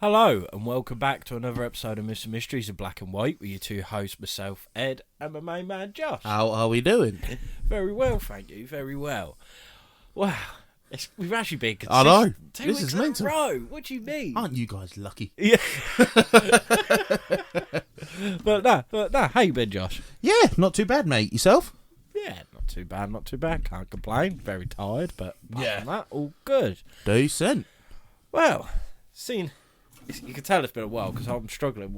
Hello and welcome back to another episode of Mr. Mysteries of Black and White with your two hosts, myself, Ed, and my main man, Josh. How are we doing? Very well, thank you, very well. Wow, we've actually been consistent. I know. 2 This weeks is in a mental. row. What do you mean? Aren't you guys lucky? Yeah. but no, how you been, Josh? Yeah, not too bad, mate. Yourself? Yeah, not too bad. Can't complain. Very tired, but apart Yeah. from that, all good. Decent. Well, you can tell it's been a while because I'm struggling.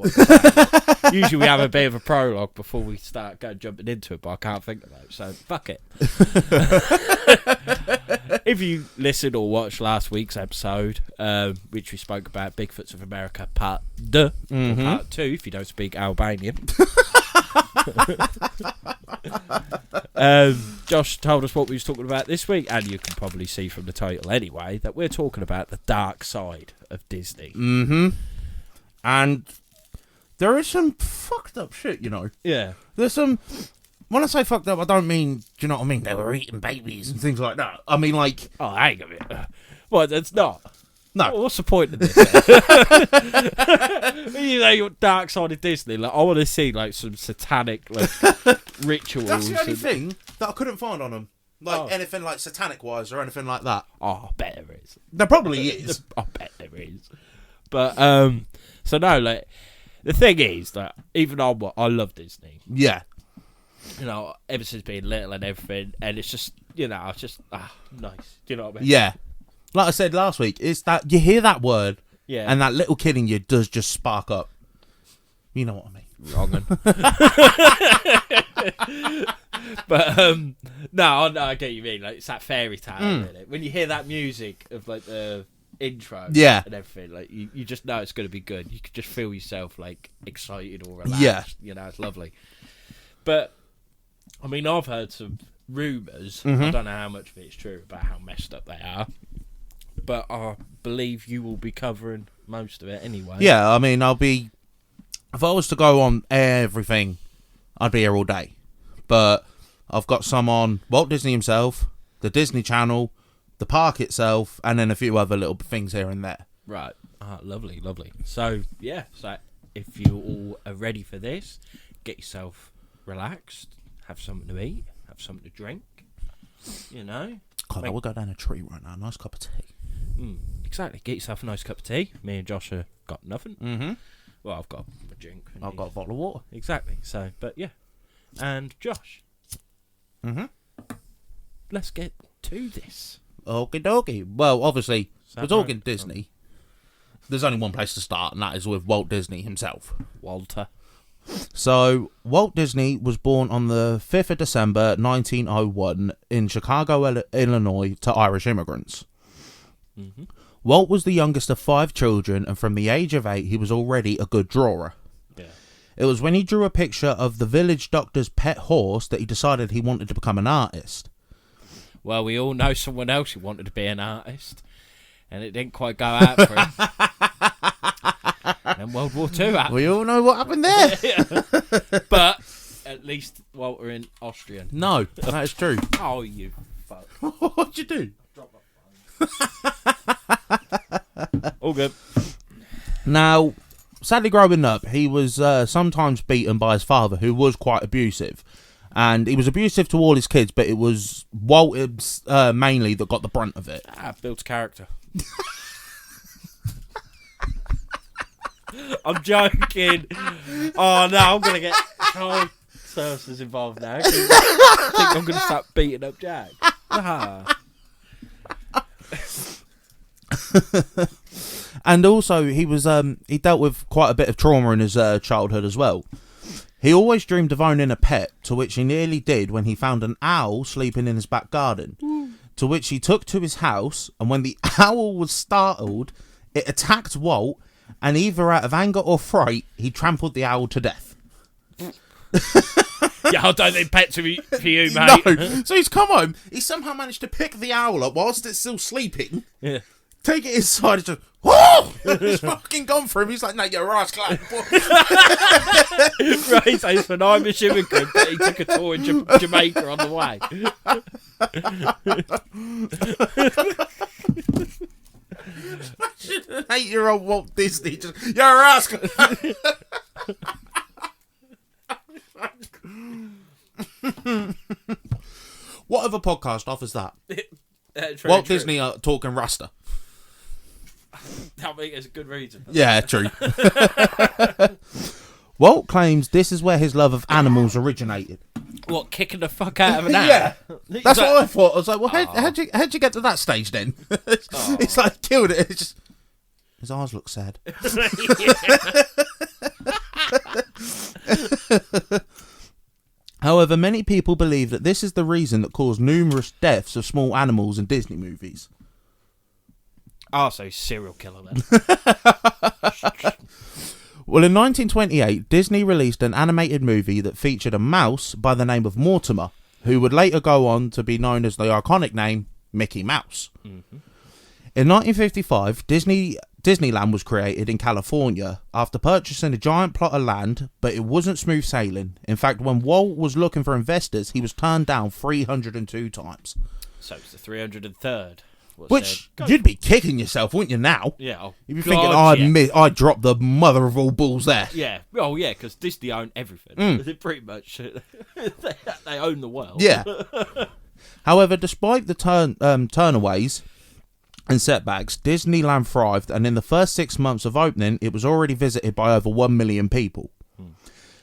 Usually we have a bit of a prologue before we start jumping into it, but I can't think of that, so fuck it. If you listened or watched last week's episode, which we spoke about Bigfoots of America Part 2, or Part 2 if you don't speak Albanian. Josh told us what we was talking about this week, and you can probably see from the title anyway that we're talking about the dark side of Disney. And there is some fucked up shit, you know. Yeah. There's some... When I say fucked up, I don't mean... Do you know what I mean? They were eating babies and things like that. I mean, like... Oh, hang on a minute. Well, that's not. No. What's the point of this? You know, your dark side of Disney. Like, I want to see like some satanic like rituals. That's the only thing that I couldn't find on them. Like, anything like satanic-wise or anything like that. Oh, I bet there is. There probably is. I bet there is. But, so no, like, the thing is that even though I love Disney, Yeah. you know, ever since being little and everything, and it's just, you know, it's just, nice. Do you know what I mean? Yeah. Like I said last week, it's that you hear that word, Yeah. and that little kid in you does just spark up. You know what I mean? Wrong. But no, I get what you mean. Like, it's that fairy tale, isn't it? When you hear that music of like the intro, Yeah. and everything, like you just know it's going to be good. You can just feel yourself like excited or relaxed. Yeah. You know, it's lovely. But I mean, I've heard some rumours. I don't know how much of it's true about how messed up they are, but I believe you will be covering most of it anyway. Yeah, I mean, if I was to go on everything, I'd be here all day. But I've got some on Walt Disney himself, the Disney Channel, the park itself, and then a few other little things here and there. Right. Lovely. So, yeah. So, if you all are ready for this, get yourself relaxed, have something to eat, have something to drink, you know. God, I will go down a tree right now. Nice cup of tea. Exactly. Get yourself a nice cup of tea. Me and Josh have got nothing. Mm-hmm. Well, I've got a drink. I've got a bottle of water. Exactly. So, but yeah. And Josh. Mm-hmm. Let's get to this. Okie dokie. Well, obviously, we're talking right? Disney. There's only one place to start, and that is with Walt Disney himself. Walter. So, Walt Disney was born on the 5th of December, 1901, in Chicago, Illinois, to Irish immigrants. Mm-hmm. Walt was the youngest of 5 children, and from the age of 8, he was already a good drawer. Yeah. It was when he drew a picture of the village doctor's pet horse that he decided he wanted to become an artist. Well, we all know someone else who wanted to be an artist, and it didn't quite go out for him. And then World War II happened. We all know what happened there. But at least Walter in Austrian. No, that is true. Oh, you fuck. What'd you do? Drop my phone. All good. Now, sadly growing up, he was sometimes beaten by his father, who was quite abusive. And he was abusive to all his kids, but it was Walt mainly that got the brunt of it. Builds character. I'm joking. Oh, no, I'm going to get child services involved now. I think I'm going to start beating up Jack. And also, he dealt with quite a bit of trauma in his childhood as well. He always dreamed of owning a pet, to which he nearly did when he found an owl sleeping in his back garden, to which he took to his house, and when the owl was startled, it attacked Walt, and either out of anger or fright, he trampled the owl to death. Yeah, I don't think pets are for you, mate. No, so he's come home, he somehow managed to pick the owl up whilst it's still sleeping, Yeah. take it inside and just, whoa! It's fucking gone for him. He's like, no, you're right, clap. Right, so he's an Irish immigrant, but he took a tour in Jamaica on the way. An 8-year-old Walt Disney just, you're a rascal. What other podcast offers that? Walt Disney talking Rasta. I think it's a good reason. Yeah, true. Walt claims this is where his love of animals originated. What, kicking the fuck out of an owl? Yeah, that's what I thought. I was like, well, how'd you get to that stage then? It's like killed it. It's just his eyes look sad. However, many people believe that this is the reason that caused numerous deaths of small animals in Disney movies. So serial killer then. Well, in 1928, Disney released an animated movie that featured a mouse by the name of Mortimer, who would later go on to be known as the iconic name Mickey Mouse. Mm-hmm. In 1955, Disneyland was created in California after purchasing a giant plot of land, but it wasn't smooth sailing. In fact, when Walt was looking for investors, he was turned down 302 times. So it's the 303rd. Which, you'd be kicking yourself, wouldn't you, now? Yeah. You'd be thinking, I dropped the mother of all balls there. Yeah. Oh, yeah, because Disney own everything. They pretty much, they own the world. Yeah. However, despite the turnaways and setbacks, Disneyland thrived, and in the first 6 months of opening, it was already visited by over 1 million people.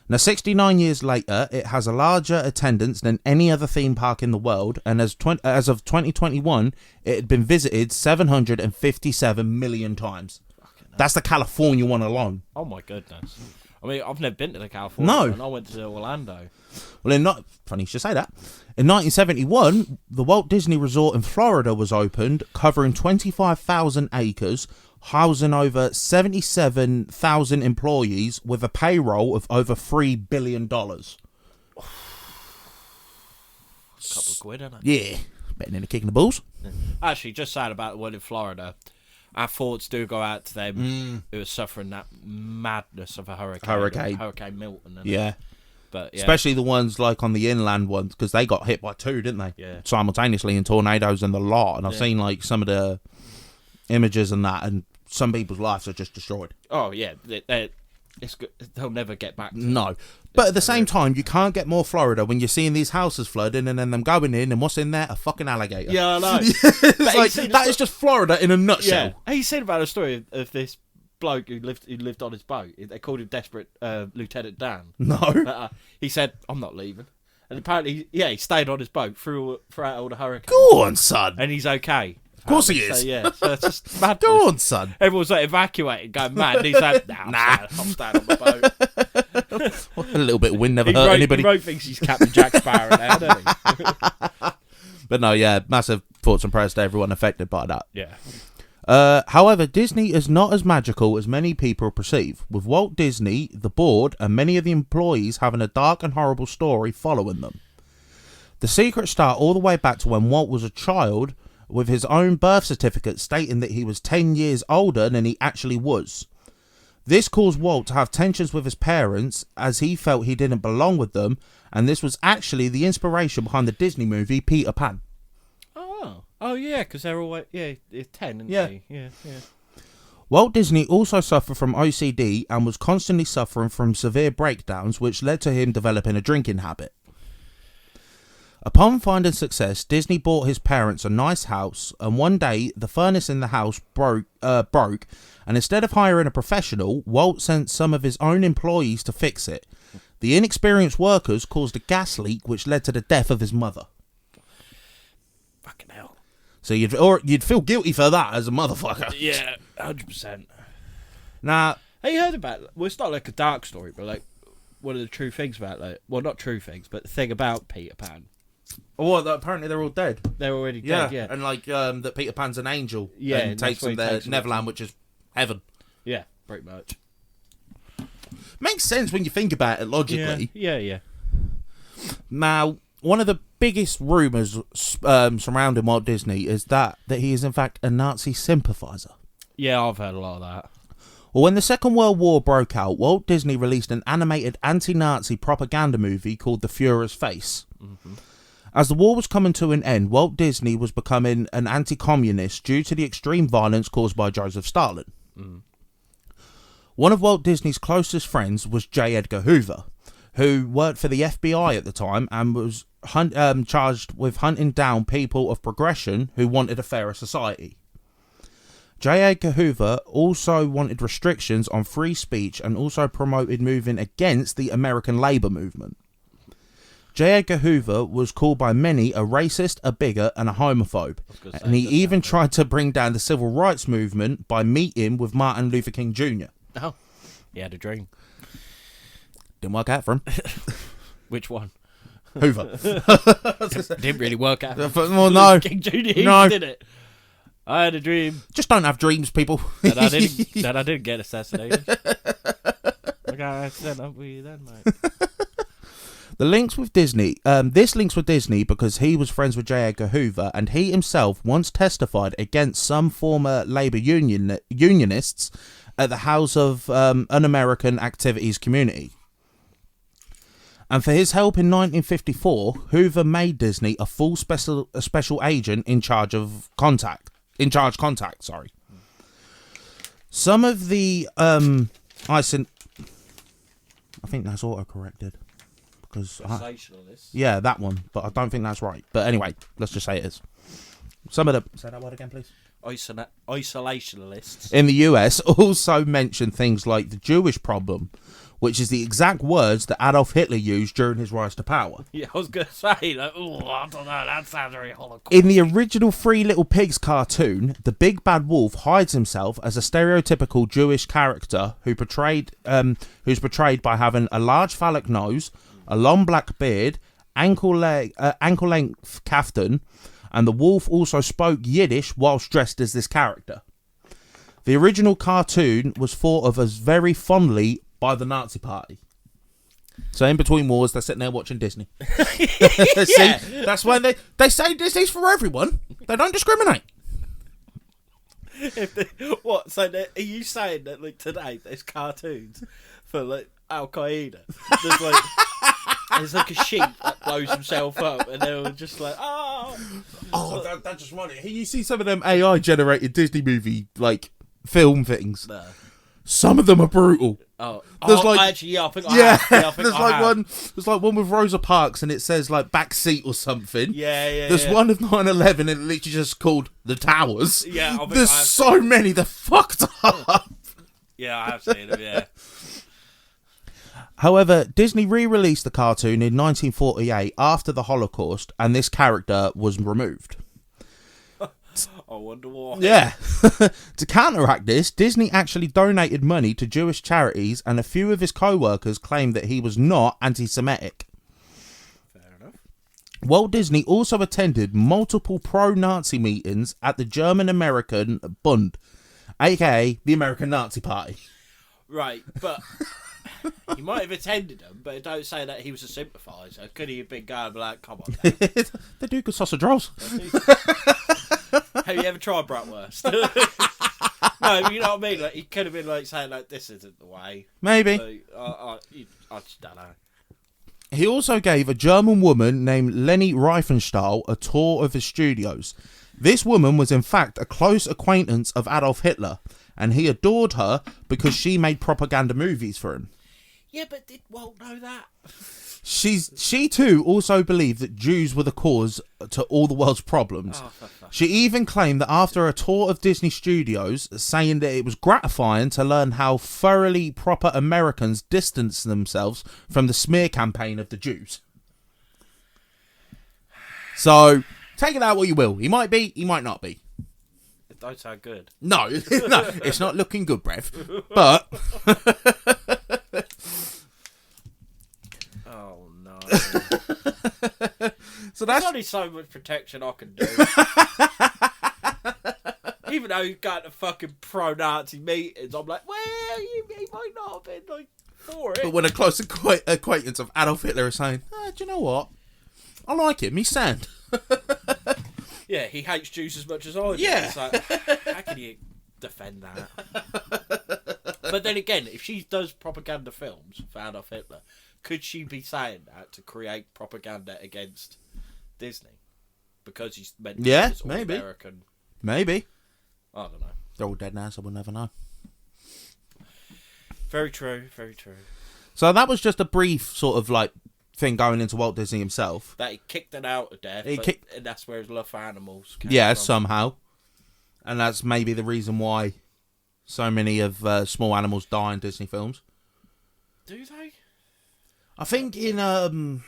Now, 69 years later, it has a larger attendance than any other theme park in the world, and as of 2021, it had been visited 757 million times. That's the California one alone. Oh my goodness. I mean, I've never been to the California one. I went to Orlando. Well, funny you should say that. In 1971, the Walt Disney Resort in Florida was opened, covering 25,000 acres, housing over 77,000 employees with a payroll of over $3 billion. A couple of quid, isn't it? Yeah, better than a kick in the balls. Actually, just saying about the one in Florida, our thoughts do go out to them who are suffering that madness of a hurricane. Hurricane Milton. Yeah. But, yeah. Especially the ones like on the inland ones, because they got hit by two, didn't they? Yeah. Simultaneously in tornadoes and the lot. And I've seen like some of the images and that, and some people's lives are just destroyed. Oh yeah, it's good. They'll never get back to no. But at the same time, you can't get more Florida when you're seeing these houses flooding and then them going in, and what's in there? A fucking alligator. Yeah, I know. It's like, that is just Florida in a nutshell. Yeah. Have you seen about a story of this bloke who lived on his boat? They called him Desperate Lieutenant Dan. No. He said, "I'm not leaving." And apparently, he stayed on his boat throughout all the hurricanes. Go on, son. And he's okay. Of course he is. So, yeah, so it's just madness. Go on, son. Everyone's like evacuating, going mad. And he's like, I'm staying on the boat. A little bit of wind never hurt anybody. He thinks he's Captain Jack Sparrow now, doesn't he? But no, yeah, massive thoughts and prayers to everyone affected by that. Yeah. However, Disney is not as magical as many people perceive, with Walt Disney, the board, and many of the employees having a dark and horrible story following them. The secrets start all the way back to when Walt was a child, with his own birth certificate stating that he was 10 years older than he actually was. This caused Walt to have tensions with his parents, as he felt he didn't belong with them, and this was actually the inspiration behind the Disney movie Peter Pan. Oh yeah, because they're all 10, aren't they? Yeah. Walt Disney also suffered from OCD and was constantly suffering from severe breakdowns, which led to him developing a drinking habit. Upon finding success, Disney bought his parents a nice house, and one day the furnace in the house broke, and instead of hiring a professional, Walt sent some of his own employees to fix it. The inexperienced workers caused a gas leak, which led to the death of his mother. Fucking hell. So you'd feel guilty for that as a motherfucker. Yeah, 100%. Now, have you heard about? Well, it's not like a dark story, but like one of the true things about not true things, but the thing about Peter Pan. Oh, apparently they're all dead. They're already dead, yeah. And like that Peter Pan's an angel. Yeah, and takes them to Neverland, which is heaven. Yeah, pretty much. Makes sense when you think about it logically. Yeah. Now, one of the biggest rumours surrounding Walt Disney is that he is in fact a Nazi sympathiser. Yeah, I've heard a lot of that. Well, when the Second World War broke out, Walt Disney released an animated anti-Nazi propaganda movie called The Führer's Face. Mm-hmm. As the war was coming to an end, Walt Disney was becoming an anti-communist due to the extreme violence caused by Joseph Stalin. One of Walt Disney's closest friends was J. Edgar Hoover, who worked for the FBI at the time and was charged with hunting down people of progression who wanted a fairer society. J. Edgar Hoover also wanted restrictions on free speech and also promoted moving against the American labor movement. J. Edgar Hoover was called by many a racist, a bigot, and a homophobe, and he even tried to bring down the civil rights movement by meeting with Martin Luther King Jr. Oh, he had a dream. Didn't work out for him. Which one? Hoover. Didn't really work out. Well, no. King Jr. No. Did it. I had a dream. Just don't have dreams, people. That I didn't get assassinated. Okay, I said up with you then, mate. The links with Disney. This links with Disney because he was friends with J. Edgar Hoover, and he himself once testified against some former labor unionists at the House of Un-American Activities Committee. And for his help in 1954, Hoover made Disney a full special agent in charge contact. Sorry. Some of the I think that's auto-corrected. Yeah, that one, but I don't think that's right. But anyway, let's just say it is. Some of the... Say that word again, please. Isolationists in the US also mention things like the Jewish problem, which is the exact words that Adolf Hitler used during his rise to power. Yeah, I was going to say, like, oh, I don't know, that sounds very Holocaust. In the original Three Little Pigs cartoon, the big bad wolf hides himself as a stereotypical Jewish character who's portrayed by having a large phallic nose, a long black beard, ankle-length kaftan, and the wolf also spoke Yiddish whilst dressed as this character. The original cartoon was thought of as very fondly by the Nazi Party. So in between wars, they're sitting there watching Disney. Yeah. See, that's why they say Disney's for everyone. They don't discriminate. What? So are you saying that like today there's cartoons for like Al Qaeda? There's like a sheep that blows himself up, and they're all just like, That's just funny. You see some of them AI generated Disney movie like film things. No. Some of them are brutal. There's actually, I think I have. There's like one with Rosa Parks, and it says like backseat or something. Yeah. There's one of 9/11, and it literally just called The Towers. Yeah, there's so many. They're fucked up. Yeah, I have seen them. Yeah. However, Disney re-released the cartoon in 1948 after the Holocaust, and this character was removed. I wonder why. Yeah. To counteract this, Disney actually donated money to Jewish charities, and a few of his co-workers claimed that he was not anti-Semitic. Fair enough. Walt Disney also attended multiple pro-Nazi meetings at the German-American Bund, aka the American Nazi Party. Right, but he might have attended them, but it don't say that he was a sympathiser. Could he have been going like, come on, They do good sausage rolls. Have you ever tried bratwurst? No, you know what I mean? Like, he could have been like saying like, this isn't the way. Maybe. Like, I just don't know. He also gave a German woman named Leni Riefenstahl a tour of his studios. This woman was in fact a close acquaintance of Adolf Hitler, and he adored her because she made propaganda movies for him. Yeah, but did Walt know that? She too also believed that Jews were the cause to all the world's problems. She even claimed that after a tour of Disney Studios, saying that it was gratifying to learn how thoroughly proper Americans distanced themselves from the smear campaign of the Jews. So, take it out what you will. He might be, he might not be. It don't sound good. No, it's not looking good, Brev. But... Oh, no. So There's only so much protection I can do. Even though he's got to fucking pro-Nazi meetings, I'm like, well, he might not have been like for it. But when a close acquaintance of Adolf Hitler is saying, do you know what? I like him. He's sound. Yeah, he hates Jews as much as I do. Yeah. It's like, how can you defend that? But then again, if she does propaganda films for Adolf Hitler, could she be saying that to create propaganda against Disney because he's meant to Yeah, be this maybe. American. Maybe. I don't know. They're all dead now, so we'll never know. Very true. Very true. So that was just a brief sort of like thing going into Walt Disney himself. That he kicked it out of death. And that's where his love for animals came Yeah, from. somehow. And that's maybe the reason why so many of small animals die in Disney films. Do they? I think in the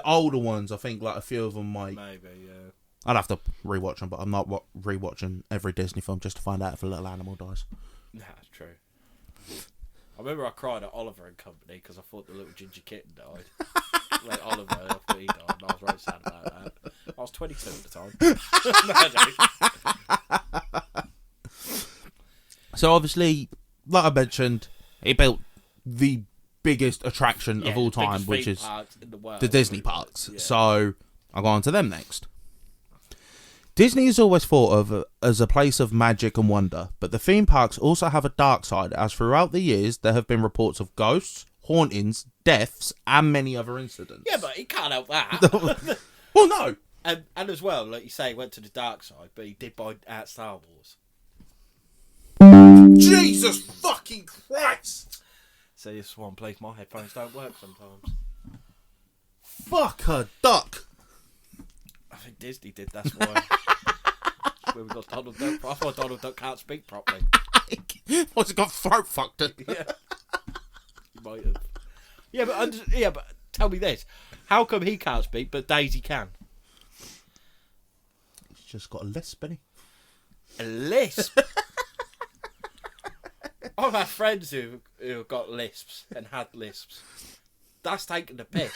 older ones, I think like a few of them might. Maybe, yeah. I'd have to rewatch them, but I'm not rewatching every Disney film just to find out if a little animal dies. That's true. I remember I cried at Oliver and Company because I thought the little ginger kitten died. Like Oliver, I thought he died, and I was very sad about that. I was 22 at the time. So obviously, like I mentioned, he built the biggest attraction of all time, which is the Disney parks. Yeah. So I'll go on to them next. Disney is always thought of as a place of magic and wonder, but the theme parks also have a dark side, as throughout the years there have been reports of ghosts, hauntings, deaths, and many other incidents. Yeah, but he can't help that. Well, no. And as well, like you say, he went to the dark side, but he did buy out Star Wars. Jesus fucking Christ! So this is one place my headphones don't work sometimes. Fuck a duck. I think Disney did, that's why. That's where we got Donald Duck. I thought Donald Duck can't speak properly. What's it got throat fucked? Yeah. He might have. Yeah, but tell me this. How come he can't speak, but Daisy can? He's just got a lisp, hasn't he? A lisp? I've had friends who have got lisps and had lisps. That's taking the piss.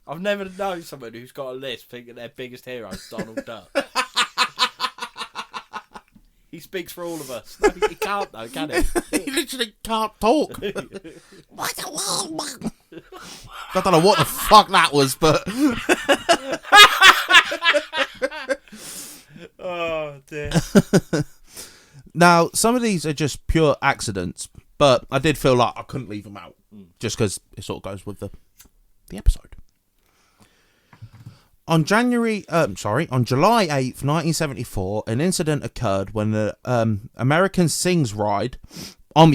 I've never known someone who's got a lisp thinking their biggest hero is Donald Duck. He speaks for all of us. No, he can't though, can he? He literally can't talk. I don't know what the fuck that was, but... Oh, dear. Now, some of these are just pure accidents, but I did feel like I couldn't leave them out, just because it sort of goes with the episode. On July 8th, 1974, an incident occurred when the American Sings Ride, an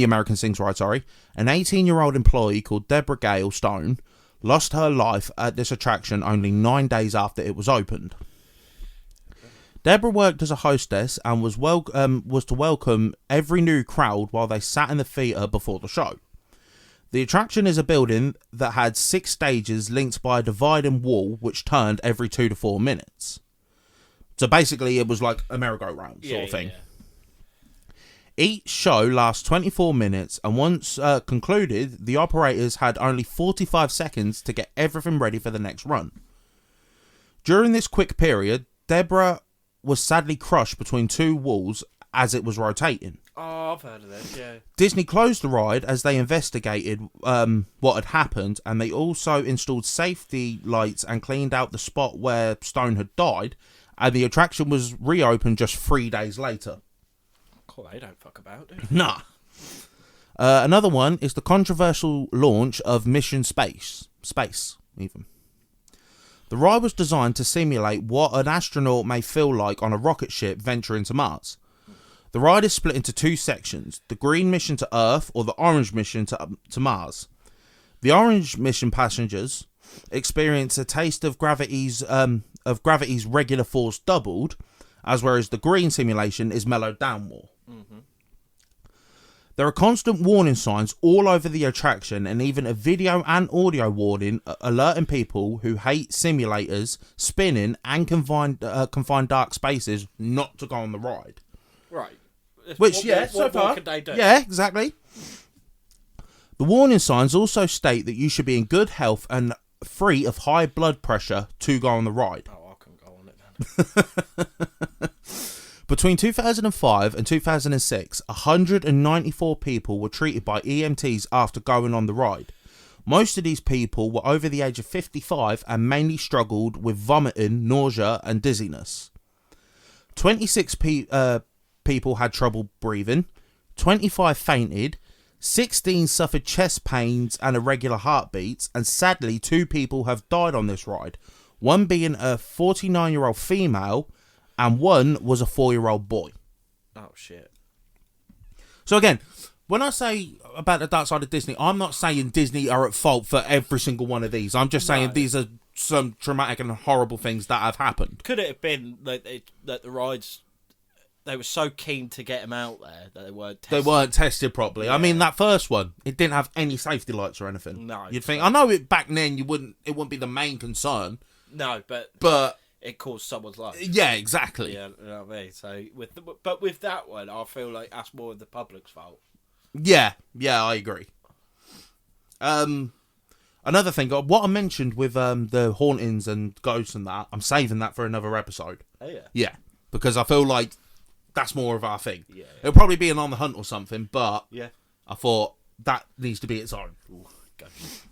18-year-old employee called Deborah Gale Stone lost her life at this attraction only 9 days after it was opened. Deborah worked as a hostess and was to welcome every new crowd while they sat in the theatre before the show. The attraction is a building that had 6 stages linked by a dividing wall which turned every 2 to 4 minutes. So basically it was like a merry-go-round sort of thing. Yeah. Each show lasts 24 minutes and once concluded, the operators had only 45 seconds to get everything ready for the next run. During this quick period, Deborah was sadly crushed between 2 walls as it was rotating. Oh, I've heard of this, yeah. Disney closed the ride as they investigated what had happened, and they also installed safety lights and cleaned out the spot where Stone had died, and the attraction was reopened just 3 days later. Cool, they don't fuck about, do they? Nah. Another one is the controversial launch of Mission Space, even. The ride was designed to simulate what an astronaut may feel like on a rocket ship venturing to Mars. The ride is split into 2 sections, the green mission to Earth or the orange mission to Mars. The orange mission passengers experience a taste of gravity's regular force doubled, whereas the green simulation is mellowed down more. Mm-hmm. There are constant warning signs all over the attraction and even a video and audio warning alerting people who hate simulators, spinning and confined dark spaces not to go on the ride. Right. Which, what more could they do? Yeah, exactly. The warning signs also state that you should be in good health and free of high blood pressure to go on the ride. Oh, I couldn't go on it then. Between 2005 and 2006, 194 people were treated by EMTs after going on the ride. Most of these people were over the age of 55 and mainly struggled with vomiting, nausea and dizziness. 26 people had trouble breathing, 25 fainted, 16 suffered chest pains and irregular heartbeats, and sadly 2 people have died on this ride, one being a 49-year-old female and one was a 4-year-old boy. Oh, shit. So again, when I say about the dark side of Disney, I'm not saying Disney are at fault for every single one of these. I'm just saying these are some traumatic and horrible things that have happened. Could it have been that the rides, they were so keen to get them out there that they weren't tested? They weren't tested properly. Yeah. I mean, that first one, it didn't have any safety lights or anything. No. You'd think, I know it back then it wouldn't be the main concern. No, but it caused someone's life. Yeah, exactly. Yeah, you know what I mean? So with that one, I feel like that's more of the public's fault. Yeah, I agree. Another thing, what I mentioned with the hauntings and ghosts and that, I'm saving that for another episode. Oh, yeah? Yeah, because I feel like that's more of our thing. Yeah. It'll probably be an On the Hunt or something, but Yeah. I thought that needs to be its own. Ooh, ghosts.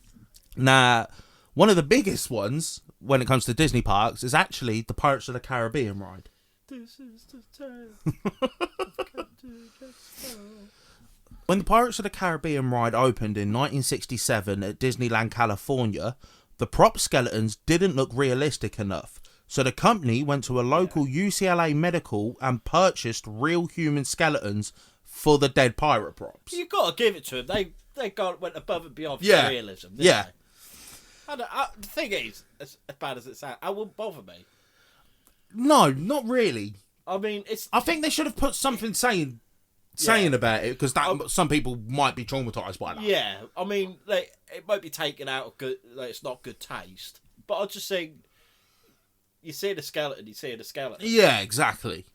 Now, one of the biggest ones when it comes to Disney parks is actually the Pirates of the Caribbean ride. This is the time. When the Pirates of the Caribbean ride opened in 1967 at Disneyland, California, the prop skeletons didn't look realistic enough. So the company went to a local UCLA medical and purchased real human skeletons for the dead pirate props. You've got to give it to them. They went above and beyond for realism. Didn't Yeah. they? The thing is, as bad as it sounds, it wouldn't bother me. No, not really. I mean, I think they should have put something saying about it, because some people might be traumatised by that. Yeah, I mean, it might be taken out of good. It's not good taste, but I just think you see the skeleton, Yeah, exactly.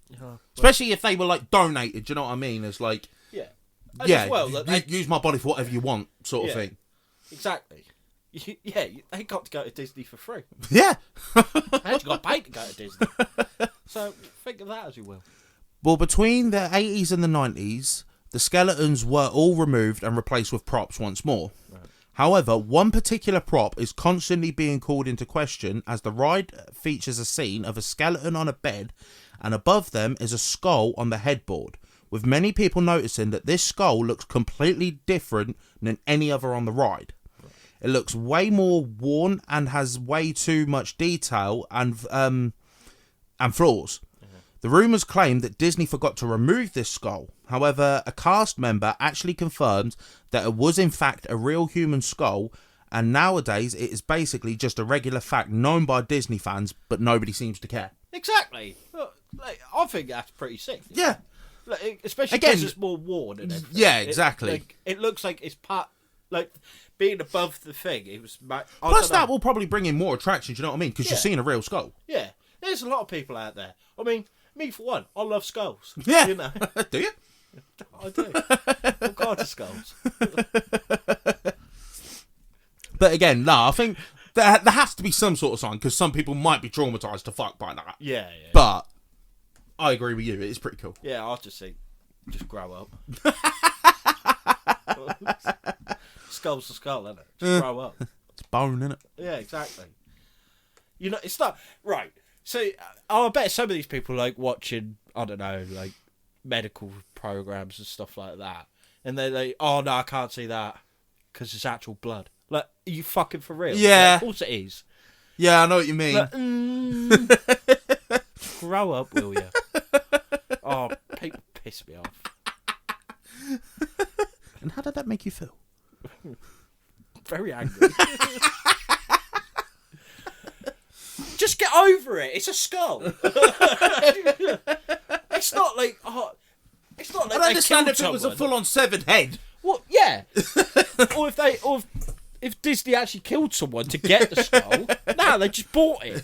Yeah. Especially if they were like donated. Do you know what I mean? It's like, And yeah, as well, use my body for whatever you want, sort of thing. Exactly. They got to go to Disney for free. Yeah. They actually got paid to go to Disney. So think of that as you will. Well, between the 80s and the 90s, the skeletons were all removed and replaced with props once more. Right. However, one particular prop is constantly being called into question, as the ride features a scene of a skeleton on a bed, and above them is a skull on the headboard, with many people noticing that this skull looks completely different than any other on the ride. Right. It looks way more worn and has way too much detail and flaws. The rumours claim that Disney forgot to remove this skull. However, a cast member actually confirmed that it was in fact a real human skull, and nowadays it is basically just a regular fact known by Disney fans, but nobody seems to care. Exactly. Look, I think that's pretty sick. Yeah. Especially because it's more worn and everything. Yeah, exactly. It looks like it's part, like, being above the thing. It was. Plus, that will probably bring in more attraction, do you know what I mean? Because you're seeing a real skull. Yeah. There's a lot of people out there. I mean, me for one, I love skulls. Yeah. You know? Do you? I do. All kinds of skulls. But again, no, I think there has to be some sort of sign, because some people might be traumatised to fuck by that. Yeah. But I agree with you. It's pretty cool. Yeah, I just think, just grow up. Skull's a skull, isn't it? Just grow up. It's bone, isn't it? Yeah, exactly. You know, it's not right. So I bet some of these people like watching, I don't know, like medical programs and stuff like that, and they're like, "Oh no, I can't see that because it's actual blood." Like, are you fucking for real? Yeah, like, of course it is. Yeah, I know what you mean. Like, grow up, will you? Oh, people piss me off. And how did that make you feel? Very angry. Just get over it. It's a skull. It's not like it's not like I understand if someone. it was a full-on severed head. Well, yeah. or if Disney actually killed someone to get the skull, no, they just bought it.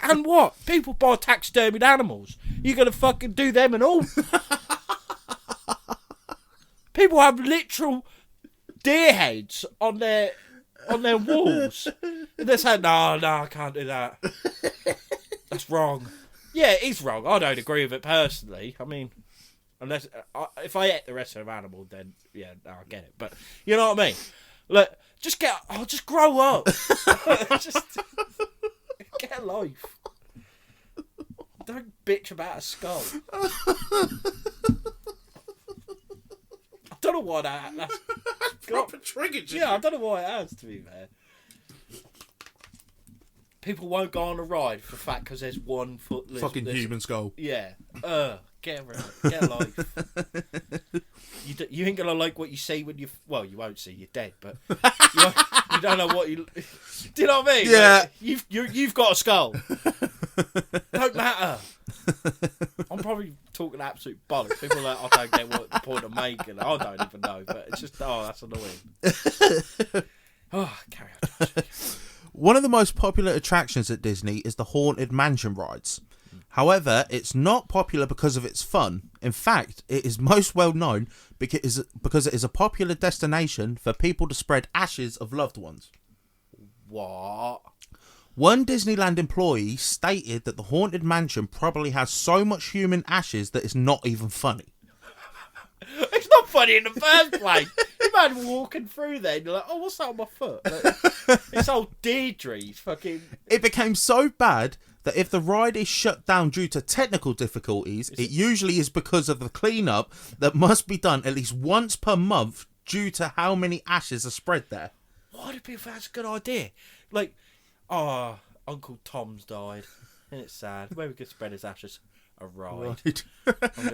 And what? People buy taxidermied animals. You're gonna fucking do them and all. People have literal deer heads on their walls. And they're saying, no, I can't do that. That's wrong. Yeah, it is wrong. I don't agree with it personally. I mean, unless if I ate the rest of the animal, then yeah, no, I get it. But you know what I mean? Look, just grow up. Just get a life. Don't bitch about a skull. I don't know why that's proper triggered you. Yeah, I don't know why it has, to be fair. People won't go on a ride for fact because there's one foot. Fucking human skull. Yeah. Get a life. You ain't gonna like what you see when you. Well, you won't see. You're dead, but you don't know what you. Do you know what I mean? Yeah. Like, you've got a skull. Don't matter. I'm probably talking absolute bollocks. People are like, I don't get what the point of making. I don't even know, but it's just that's annoying. Carry on. One of the most popular attractions at Disney is the Haunted Mansion rides. However, it's not popular because of its fun. In fact, it is most well known because it is a popular destination for people to spread ashes of loved ones. What? One Disneyland employee stated that the Haunted Mansion probably has so much human ashes that it's not even funny. It's not funny in the first place. You man walking through there and you're like, oh, what's that on my foot? Like, it's old Deirdre's fucking... It became so bad that if the ride is shut down due to technical difficulties, it usually is because of the cleanup that must be done at least once per month due to how many ashes are spread there. Why do people think that's a good idea? Like, Uncle Tom's died. And it's sad. Maybe we could spread his ashes. A ride.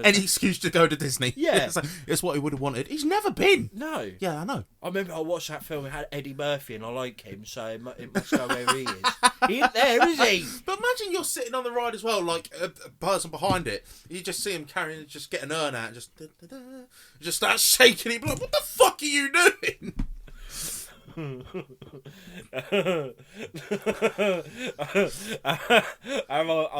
Any excuse to go to Disney. Yeah. It's what he would have wanted. He's never been. No. Yeah, I know. I remember I watched that film. It had Eddie Murphy and I like him, so it must go where he is. He ain't there, is he? But imagine you're sitting on the ride as well, like a person behind it. You just see him carrying, just get an urn out and just start shaking it. Like, what the fuck are you doing? I'll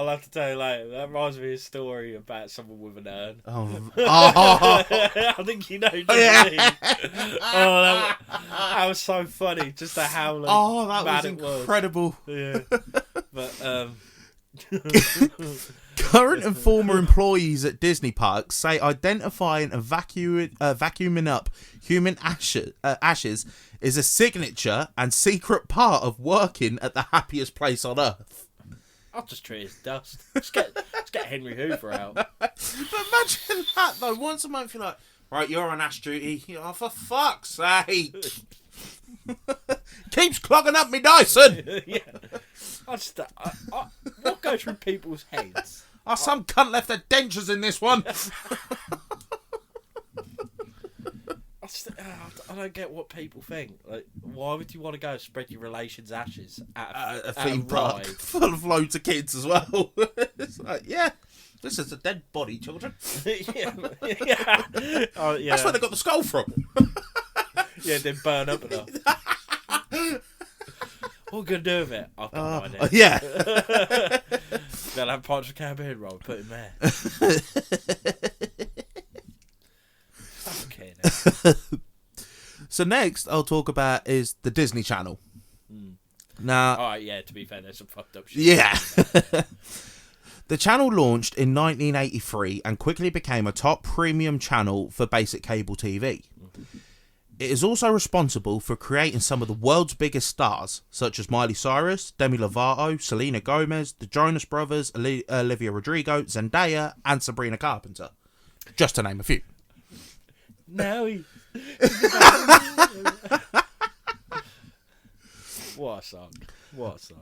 have to tell you later. That reminds me of a story about someone with an urn. Oh. I think you know. That was so funny. Just the howling. Oh, that was incredible. Yeah, but current and former employees at Disney parks say identifying and vacuuming up human ashes is a signature and secret part of working at the happiest place on earth. I'll just treat it as dust. Just get Henry Hoover out. But imagine that though. Once a month you're like, right, you're on ash duty. Oh, for fuck's sake. Keeps clogging up me Dyson. Yeah. What goes through people's heads? Oh, some cunt left their dentures in this one. I don't get what people think. Like, why would you want to go spread your relation's ashes at a theme a park ride? full of loads of kids as well? It's like, yeah, this is a dead body, children. Yeah. Oh, yeah. That's where they got the skull from. Yeah, then burn up enough. What are we going to do with it? I've got no idea. Yeah. They'll have Pirates of the Caribbean roll, put him there. Okay, now. So next I'll talk about is the Disney Channel. Now, alright, yeah, to be fair, there's some fucked up shit. Yeah. The channel launched in 1983 and quickly became a top premium channel for basic cable TV. It is also responsible for creating some of the world's biggest stars, such as Miley Cyrus, Demi Lovato, Selena Gomez, the Jonas Brothers, Olivia Rodrigo, Zendaya, and Sabrina Carpenter. Just to name a few. Now What a song.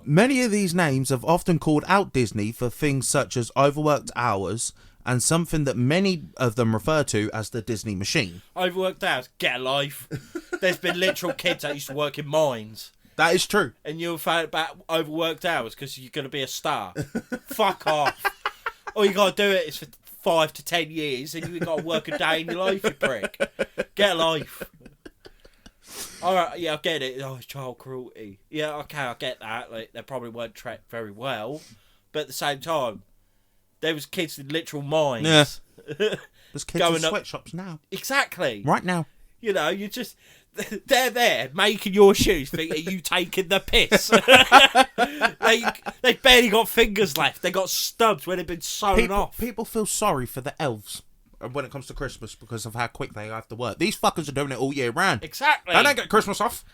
Many of these names have often called out Disney for things such as overworked hours and something that many of them refer to as the Disney machine. Overworked hours, get a life. There's been literal kids that used to work in mines. That is true. And you'll find about overworked hours because you're going to be a star. Fuck off. All you got to do it is for 5 to 10 years and you've got to work a day in your life, you prick. Get a life. Alright, yeah, I get it. Oh, it's child cruelty. Yeah, okay, I get that. Like, they probably weren't tracked very well. But at the same time, there was kids in literal mines. Yeah. There's kids in Going up- sweatshops now. Exactly. Right now. You know, you just... They're there, making your shoes, thinking you taking the piss. They barely got fingers left. They got stubs where they've been sewn off. People feel sorry for the elves when it comes to Christmas because of how quick they have to work. These fuckers are doing it all year round. Exactly. They don't get Christmas off.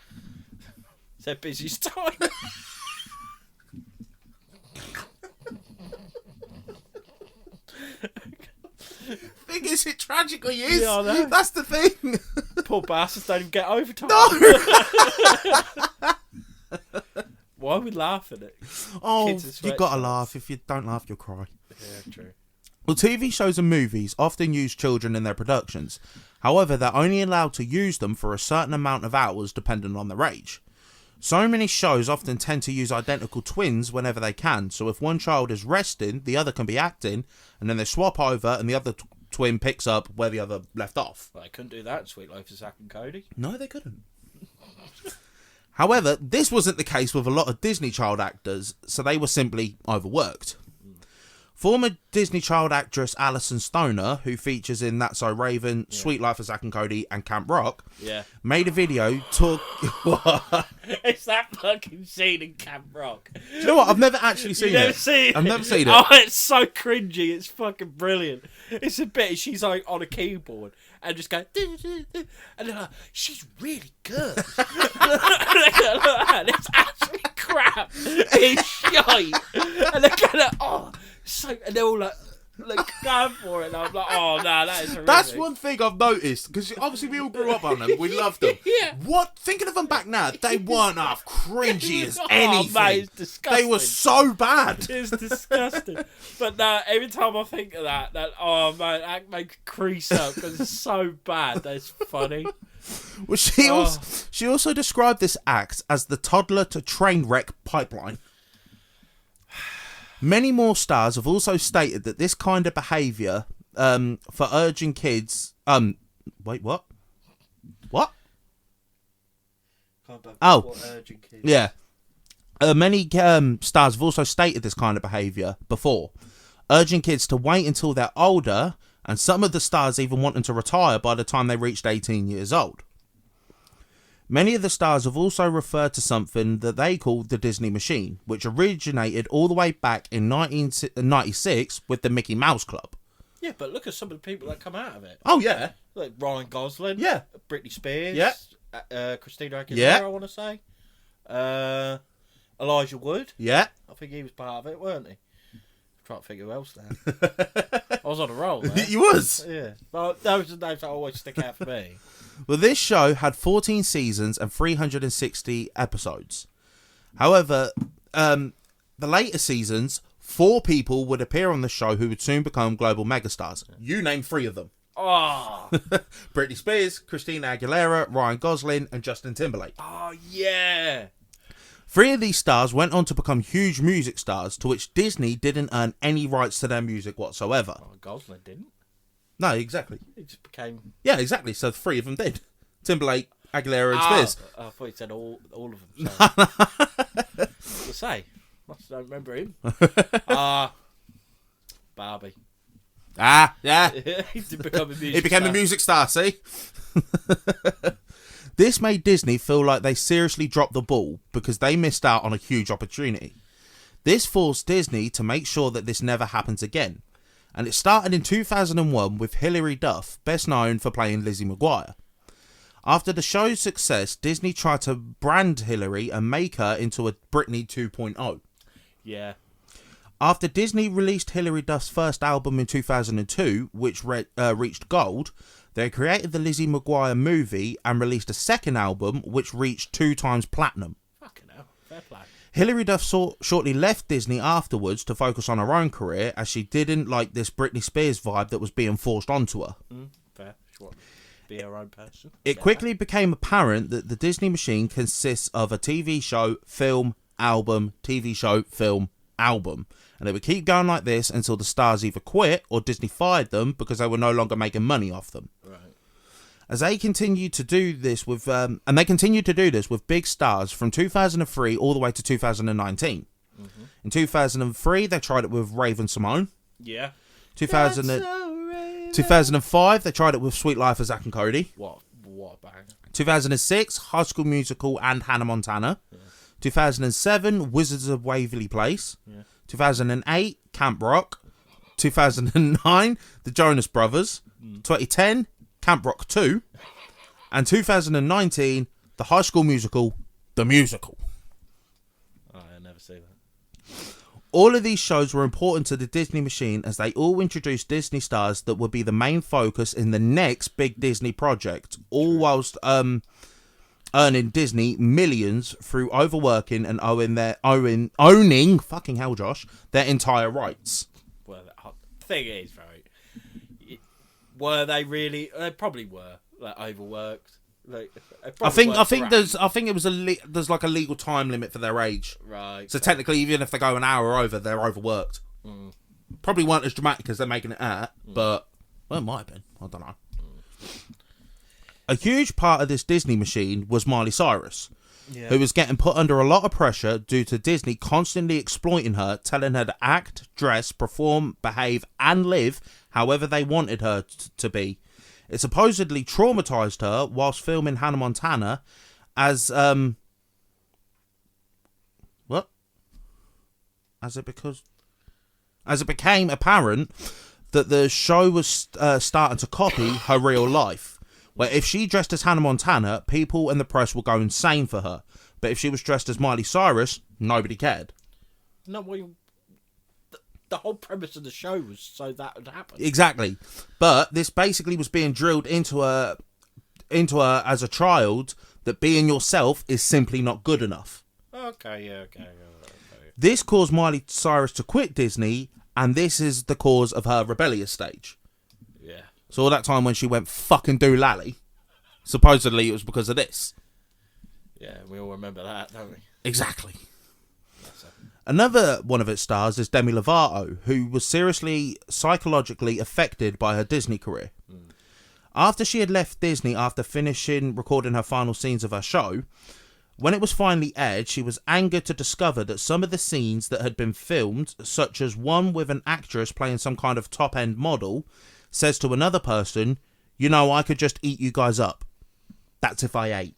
It's their busiest time. thing. Is it tragically is? Yeah, I know. That's the thing. Poor bastards don't even get overtime. No. Why are we laughing at? Oh, Kids in you got to sweatshirts? laugh. If you don't laugh, you'll cry. Yeah, true. Well, TV shows and movies often use children in their productions. However, they're only allowed to use them for a certain amount of hours depending on their age. So many shows often tend to use identical twins whenever they can, so if one child is resting, the other can be acting, and then they swap over and the other twin picks up where the other left off. Well, they couldn't do that in Sweet Life of Zack and Cody. No, they couldn't. However, this wasn't the case with a lot of Disney child actors, so they were simply overworked. Former Disney child actress Alison Stoner, who features in That's So Raven, Sweet Life of Zack and Cody, and Camp Rock, made a video It's that fucking scene in Camp Rock. Do you know what? I've never actually seen You've it. never seen it? I've never seen it. Oh, it's so cringy. It's fucking brilliant. It's a bit, she's like on a keyboard and just going, and they're like, she's really good. And it's actually crap. It's shite. And they're kind of, and they're all like going for it. And I'm like, oh, no, that is horrific. That's one thing I've noticed, because obviously we all grew up on them. We loved them. Yeah. What? Thinking of them back now, they weren't half cringy as anything. Oh, mate, it's disgusting. They were so bad. It's disgusting. But no, every time I think of that oh man, that makes crease up because it's so bad. That's funny. Well, she also described this act as the toddler to train wreck pipeline. Many more stars have also stated that this kind of behaviour for urging kids... wait, what? What? Urging kids. Yeah. Many stars have also stated this kind of behaviour before, urging kids to wait until they're older, and some of the stars even wanting to retire by the time they reached 18 years old. Many of the stars have also referred to something that they called the Disney Machine, which originated all the way back in 1996 with the Mickey Mouse Club. Yeah, but look at some of the people that come out of it. Oh, yeah. Like Ryan Gosling. Yeah. Britney Spears. Yeah. Christina Aguilera, Yeah. I want to say. Elijah Wood. Yeah. I think he was part of it, weren't he? I'm trying to think who else there. I was on a roll there. You was? Yeah. Well, those are the names that always stick out for me. Well, this show had 14 seasons and 360 episodes. However, the later seasons, 4 people would appear on the show who would soon become global megastars. You name 3 of them. Oh. Britney Spears, Christina Aguilera, Ryan Gosling, and Justin Timberlake. Oh, yeah. 3 of these stars went on to become huge music stars, to which Disney didn't earn any rights to their music whatsoever. Oh, Gosling didn't. No, exactly. It just became... Yeah, exactly. So 3 of them did. Timberlake, Aguilera, and Spears. I thought you said all of them. What to say? I don't remember him. Barbie. Yeah. He did become a music He became star. a music star, see? This made Disney feel like they seriously dropped the ball because they missed out on a huge opportunity. This forced Disney to make sure that this never happens again. And it started in 2001 with Hilary Duff, best known for playing Lizzie McGuire. After the show's success, Disney tried to brand Hilary and make her into a Britney 2.0. Yeah. After Disney released Hilary Duff's first album in 2002, which reached gold, they created the Lizzie McGuire movie and released a second album, which reached 2 times platinum. Fucking hell. Fair play. Hilary Duff shortly left Disney afterwards to focus on her own career, as she didn't like this Britney Spears vibe that was being forced onto her. Fair. She wanted to be her own person. It quickly became apparent that the Disney machine consists of a TV show, film, album, TV show, film, album. And they would keep going like this until the stars either quit or Disney fired them because they were no longer making money off them. Right. As they continued to do this with, and they continued to do this with big stars from 2003 all the way to 2019. Mm-hmm. In 2003, they tried it with Raven Simone. Yeah. 2005, they tried it with Sweet Life of Zack and Cody. What a banger. 2006, High School Musical and Hannah Montana. Yeah. 2007, Wizards of Waverly Place. Yeah. 2008, Camp Rock. 2009, The Jonas Brothers. 2010, Camp Rock 2. And 2019, The High School Musical, The Musical. Oh, I never see that. All of these shows were important to the Disney machine as they all introduced Disney stars that would be the main focus in the next big Disney project, all whilst earning Disney millions through overworking and owning fucking hell, Josh, their entire rights. Well, the thing is, right? Were they really? They probably were like overworked. Like, I think it was there's like a legal time limit for their age. Right. So technically, even if they go an hour over, they're overworked. Probably weren't as dramatic as they're making it out, but well, it might have been. I don't know. A huge part of this Disney machine was Miley Cyrus, who was getting put under a lot of pressure due to Disney constantly exploiting her, telling her to act, dress, perform, behave, and live however they wanted her to be. It supposedly traumatized her whilst filming Hannah Montana as it became apparent that the show was starting to copy her real life, where if she dressed as Hannah Montana, people in the press would go insane for her, but if she was dressed as Miley Cyrus, nobody cared. No, well, the whole premise of the show was so that would happen. Exactly. But this basically was being drilled into her as a child that being yourself is simply not good enough. Okay. This caused Miley Cyrus to quit Disney, and this is the cause of her rebellious stage. Yeah. So all that time when she went fucking doolally, supposedly it was because of this. Yeah, we all remember that, don't we? Exactly. Another one of its stars is Demi Lovato, who was seriously psychologically affected by her Disney career. After she had left Disney after finishing recording her final scenes of her show, when it was finally aired, she was angered to discover that some of the scenes that had been filmed, such as one with an actress playing some kind of top-end model, says to another person, "You know, I could just eat you guys up. That's if I ate."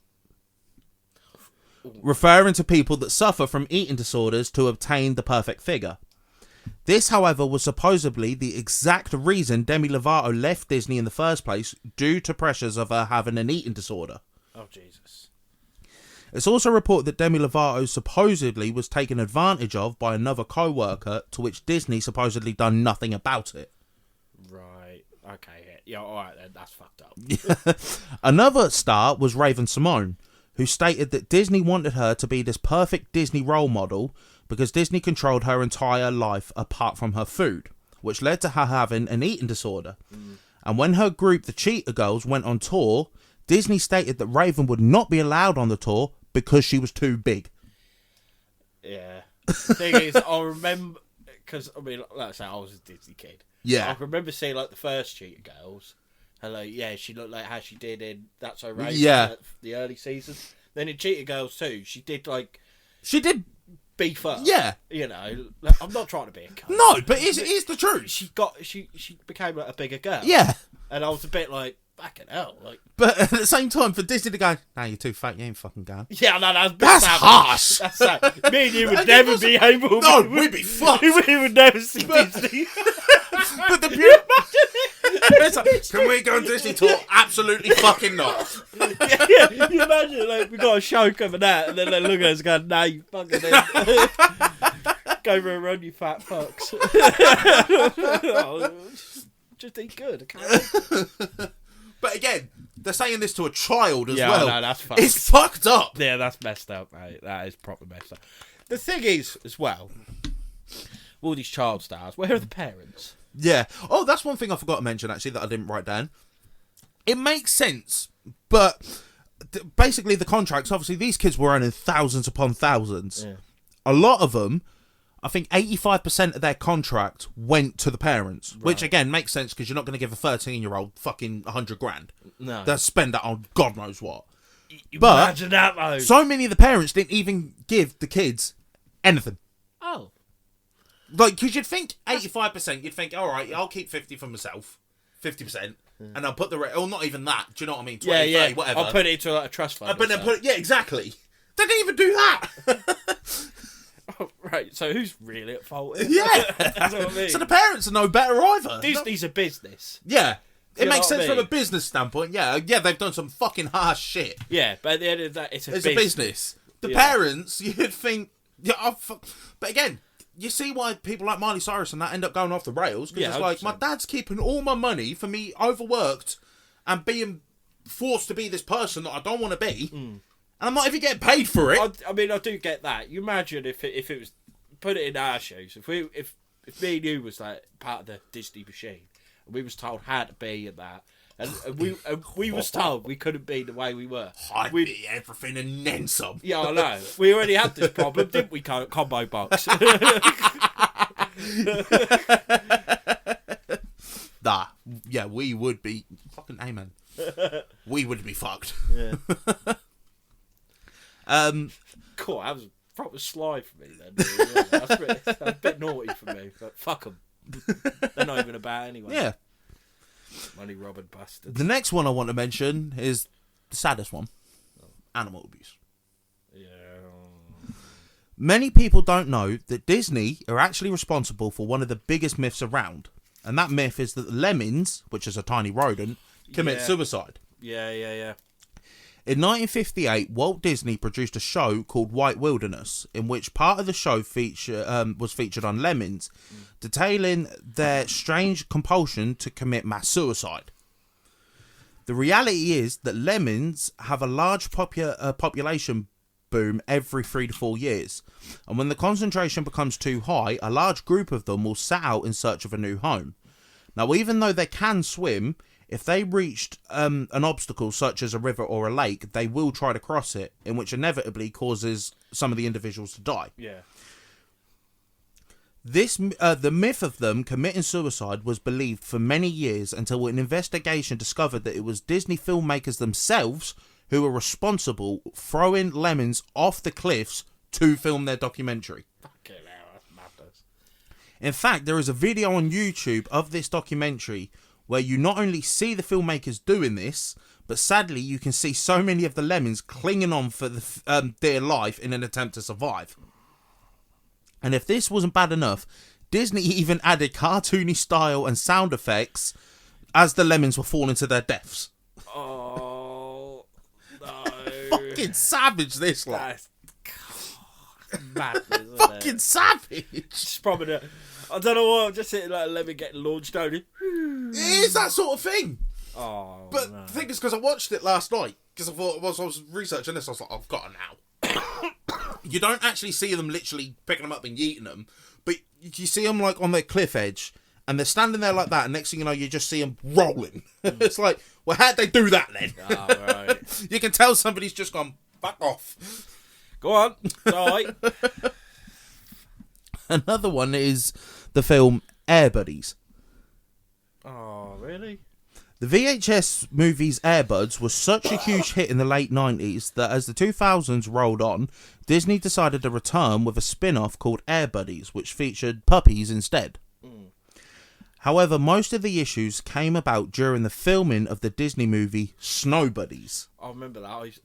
Referring to people that suffer from eating disorders to obtain the perfect figure. This, however, was supposedly the exact reason Demi Lovato left Disney in the first place, due to pressures of her having an eating disorder. Oh, Jesus. It's also reported that Demi Lovato supposedly was taken advantage of by another co-worker, to which Disney supposedly done nothing about it. Right. Okay. Yeah, alright then. That's fucked up. Another star was Raven-Symoné, who stated that Disney wanted her to be this perfect Disney role model because Disney controlled her entire life apart from her food, which led to her having an eating disorder. And when her group, the Cheetah Girls, went on tour, Disney stated that Raven would not be allowed on the tour because she was too big. Yeah. The thing is, I remember, because, I mean, like I say, I was a Disney kid. Yeah. I remember seeing, like, the first Cheetah Girls. Hello, yeah, she looked like how she did in That's So Raven. Yeah. The early seasons. Then in Cheetah Girls 2, she did, like... She did beef up. Yeah. You know, I'm not trying to be a cunt. No, but it's the truth. She became like a bigger girl. Yeah. And I was a bit like, fucking hell. Like, but at the same time, for Disney to go, "No, you're too fat, you ain't fucking going." Yeah, no, that's harsh. That's sad. Me and you would never be able. No, we'd be fucked. We would never see Disney. But the beauty. It's like, can we go on Disney tour? Absolutely fucking not. Yeah, you imagine, like, we got a show coming out, and then they look at us going, "No, you fucking didn't." Go for a run, you fat fucks. Just eat good, okay? But again, they're saying this to a child as yeah, well. No, that's fucked. It's fucked up. Yeah, that's messed up, mate. That is proper messed up. The thing is, as well, all these child stars, where are the parents? Yeah. Oh, that's one thing I forgot to mention, actually, that I didn't write down. It makes sense, but basically the contracts, obviously, these kids were earning thousands upon thousands. Yeah. A lot of them, I think 85% of their contract went to the parents, right. Which, again, makes sense because you're not going to give a 13-year-old fucking 100 grand. No. They'll spend that on God knows what. Imagine that, though. So many of the parents didn't even give the kids anything. Oh. Like, because you'd think 85%, you'd think, all right, I'll keep 50 for myself, 50%, and I'll put the rest, or not even that, do you know what I mean? 20, 30, whatever. I'll put it into like a trust fund. But then yeah, exactly. They didn't even do that. Oh, right, so who's really at fault here? Yeah. That's what I mean. So the parents are no better either. Disney's a business. Yeah. It makes sense from from a business standpoint, yeah, they've done some fucking harsh shit. Yeah, but at the end of that, it's a business. The parents, you'd think, but again, you see why people like Miley Cyrus and that end up going off the rails. Because it's like, 100%. my dad's keeping all my money for me overworked and being forced to be this person that I don't want to be. And I'm not even getting paid for it. I mean, I do get that. You imagine if it was, put it in our shoes, if me and you was like part of the Disney machine, and we was told how to be and that, and we was told we couldn't be the way we were. I'd be everything and then some. Yeah, I know. We already had this problem, didn't we, Combo Box? Nah, yeah, we would be fucking amen. We would be fucked. Yeah. Cool, that was a proper slide for me then. Really, yeah. That's a bit naughty for me, but fuck them. They're not even about anyway. Yeah. Money robbing bastards. The next one I want to mention is the saddest one. Animal abuse. Yeah. Many people don't know that Disney are actually responsible for one of the biggest myths around. And that myth is that the lemmings, which is a tiny rodent, commit suicide. Yeah. In 1958, Walt Disney produced a show called White Wilderness, in which part of the show was featured on lemmings, detailing their strange compulsion to commit mass suicide. The reality is that lemmings have a large population boom every 3 to 4 years, and when the concentration becomes too high, a large group of them will set out in search of a new home. Now, even though they can swim, if they reached an obstacle such as a river or a lake, they will try to cross it, in which inevitably causes some of the individuals to die. Yeah. The myth of them committing suicide was believed for many years until an investigation discovered that it was Disney filmmakers themselves who were responsible throwing lemmings off the cliffs to film their documentary. Fucking hell, that's madness. In fact, there is a video on YouTube of this documentary where you not only see the filmmakers doing this, but sadly you can see so many of the lemmings clinging on for their life in an attempt to survive. And if this wasn't bad enough, Disney even added cartoony style and sound effects as the lemmings were falling to their deaths. Oh, no. Fucking savage, this lot. That's madness, isn't Fucking it? savage. It's probably I don't know why, I'm just sitting like a lemon getting launched down. It is that sort of thing. Oh, But no. the thing is, because I watched it last night, because I thought, whilst I was researching this, I was like, I've got to now. You don't actually see them literally picking them up and yeeting them, but you see them like on their cliff edge, and they're standing there like that, and next thing you know, you just see them rolling. It's like, well, how'd they do that then? Oh, right. You can tell somebody's just gone, back off. Go on. Die. Another one is the film Air Buddies. Oh, really? The VHS movies Air Buds was such a huge hit in the late 90s that as the 2000s rolled on, Disney decided to return with a spin-off called Air Buddies, which featured puppies instead. However, most of the issues came about during the filming of the Disney movie Snow Buddies. I remember that.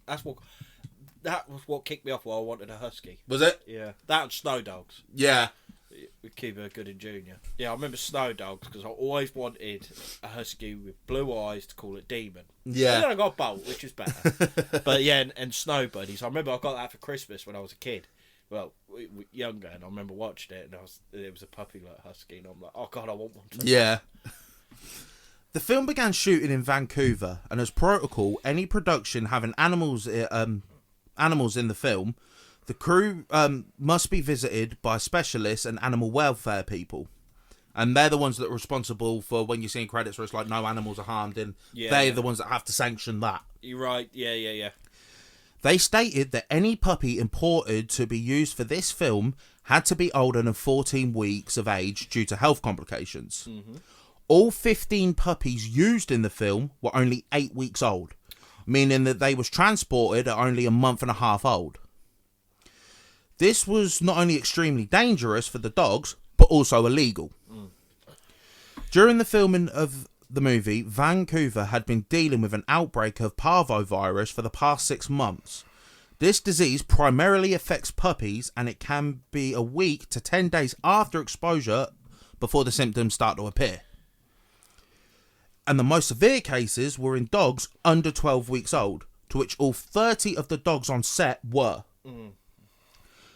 That was what kicked me off why I wanted a husky. Was it? Yeah. That and Snow Dogs. Yeah. With Cuba Good and Junior. Yeah, I remember Snow Dogs because I always wanted a husky with blue eyes to call it Demon. Yeah. And then I got Bolt, which is better. But yeah, and Snow Buddies. I remember I got that for Christmas when I was a kid. Well, younger, and I remember watching it, and it was a puppy like husky, and I'm like, oh god, I want one. Yeah. The film began shooting in Vancouver, and as protocol, any production having animals in the film, the crew must be visited by specialists and animal welfare people. And they're the ones that are responsible for when you're seeing credits where it's like no animals are harmed, and they're the ones that have to sanction that. You're right, yeah. They stated that any puppy imported to be used for this film had to be older than 14 weeks of age due to health complications. Mm-hmm. All 15 puppies used in the film were only 8 weeks old, meaning that they was transported at only a month and a half old. This was not only extremely dangerous for the dogs, but also illegal. During the filming of the movie, Vancouver had been dealing with an outbreak of parvovirus for the past 6 months. This disease primarily affects puppies, and it can be a week to 10 days after exposure before the symptoms start to appear. And the most severe cases were in dogs under 12 weeks old, to which all 30 of the dogs on set were.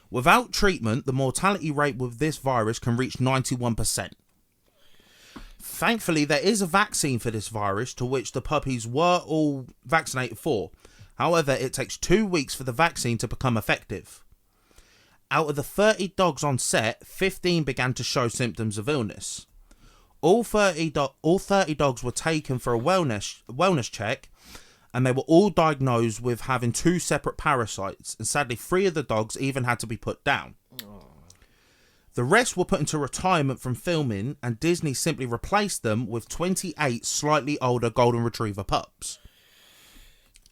Without treatment, the mortality rate with this virus can reach 91%. Thankfully, there is a vaccine for this virus to which the puppies were all vaccinated for. However, it takes 2 weeks for the vaccine to become effective. Out of the 30 dogs on set, 15 began to show symptoms of illness. All 30 dogs were taken for a wellness check, and they were all diagnosed with having 2 separate parasites, and sadly 3 of the dogs even had to be put down. The rest were put into retirement from filming, and Disney simply replaced them with 28 slightly older golden retriever pups.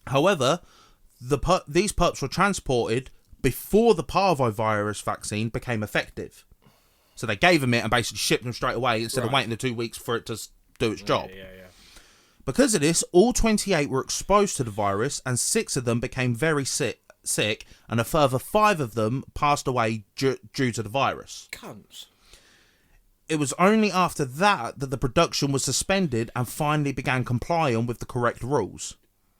However, these pups were transported before the parvovirus vaccine became effective. So they gave them it and basically shipped them straight away instead of waiting the 2 weeks for it to do its job. Yeah. Because of this, all 28 were exposed to the virus, and 6 of them became very sick, and a further 5 of them passed away due to the virus. Cunts. It was only after that the production was suspended and finally began complying with the correct rules.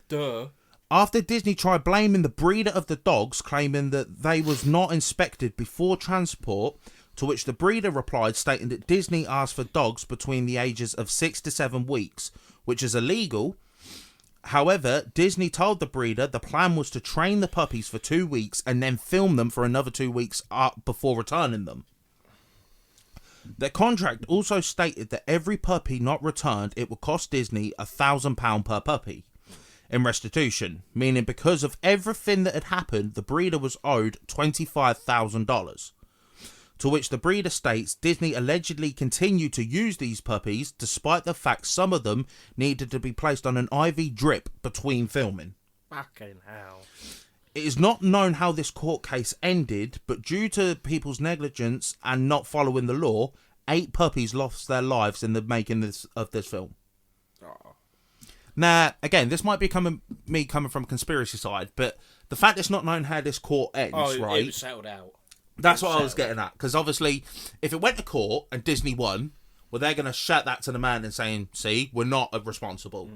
Duh. After Disney tried blaming the breeder of the dogs, claiming that they was not inspected before transport, to which the breeder replied stating that Disney asked for dogs between the ages of 6 to 7 weeks, which is illegal. However, Disney told the breeder the plan was to train the puppies for 2 weeks and then film them for another 2 weeks before returning them. Their contract also stated that every puppy not returned, it would cost Disney £1,000 per puppy in restitution, meaning because of everything that had happened, the breeder was owed $25,000. To which the breeder states Disney allegedly continued to use these puppies despite the fact some of them needed to be placed on an IV drip between filming. Fucking hell. It is not known how this court case ended, but due to people's negligence and not following the law, 8 puppies lost their lives in the making of this film. Oh. Now, again, this might be coming from a conspiracy side, but the fact it's not known how this court ends, right? It was settled out. That's what I was getting at, because obviously, if it went to court and Disney won, well, they're going to shout that to the man and saying, see, we're not responsible.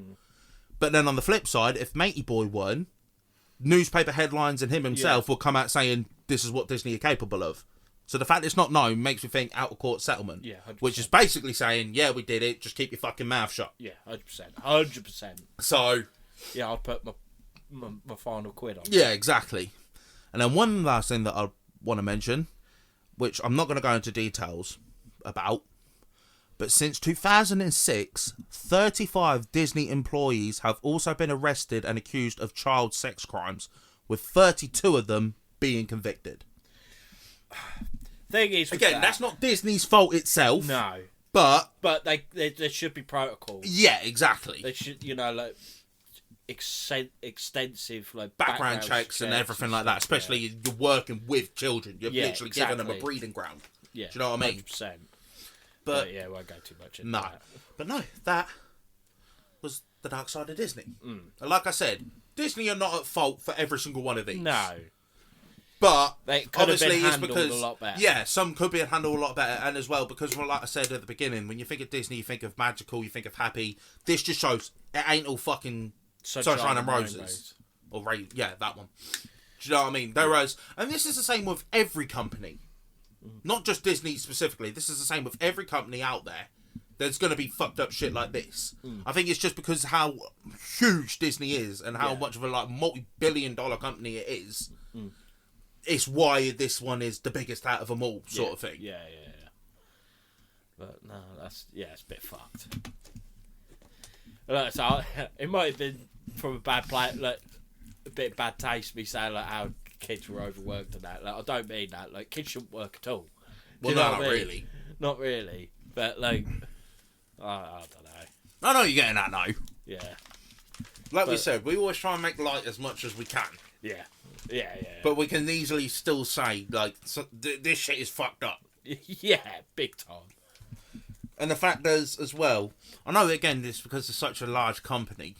But then on the flip side, if Matey Boy won, newspaper headlines and him himself will come out saying, this is what Disney are capable of. So the fact it's not known makes me think out-of-court settlement. Yeah, 100%. Which is basically saying, yeah, we did it, just keep your fucking mouth shut. Yeah, 100%. 100%. So... yeah, I'll put my final quid on. Yeah, exactly. And then one last thing that I want to mention, which I'm not going to go into details about, but since 2006, 35 Disney employees have also been arrested and accused of child sex crimes, with 32 of them being convicted. Thing is, again, that's not Disney's fault itself. No, but there should be protocols. Yeah, exactly. They should, like extensive like background checks and everything like that. Especially you're working with children. You're literally giving them a breeding ground. Yeah, do you know what I mean? 100%. But yeah, we won't go too much into that. But no, that was the dark side of Disney. And like I said, Disney are not at fault for every single one of these. No. But they could obviously have been handled a lot better. Yeah, some could be handled a lot better, and as well because, well, like I said at the beginning, when you think of Disney, you think of magical, you think of happy. This just shows it ain't all fucking sunshine and roses. Or yeah, that one. Do you know what I mean? And this is the same with every company, not just Disney specifically. This is the same with every company out there. There's going to be fucked up shit like this. I think it's just because how huge Disney is and how much of a multi-billion-dollar company it is. It's why this one is the biggest out of them all, sort of thing. Yeah. But no, it's a bit fucked. Look, so it might have been from a bad play, like a bit bad taste. Me saying like how kids were overworked and that. Like, I don't mean that. Like kids shouldn't work at all. Well, no, not really. Not really. But like, I don't know. I know you're getting that now. Yeah. Like we said, we always try and make light as much as we can. Yeah. But we can easily still say, like, this shit is fucked up. Yeah, big time. And the fact is, as well, I know, again, this because it's such a large company,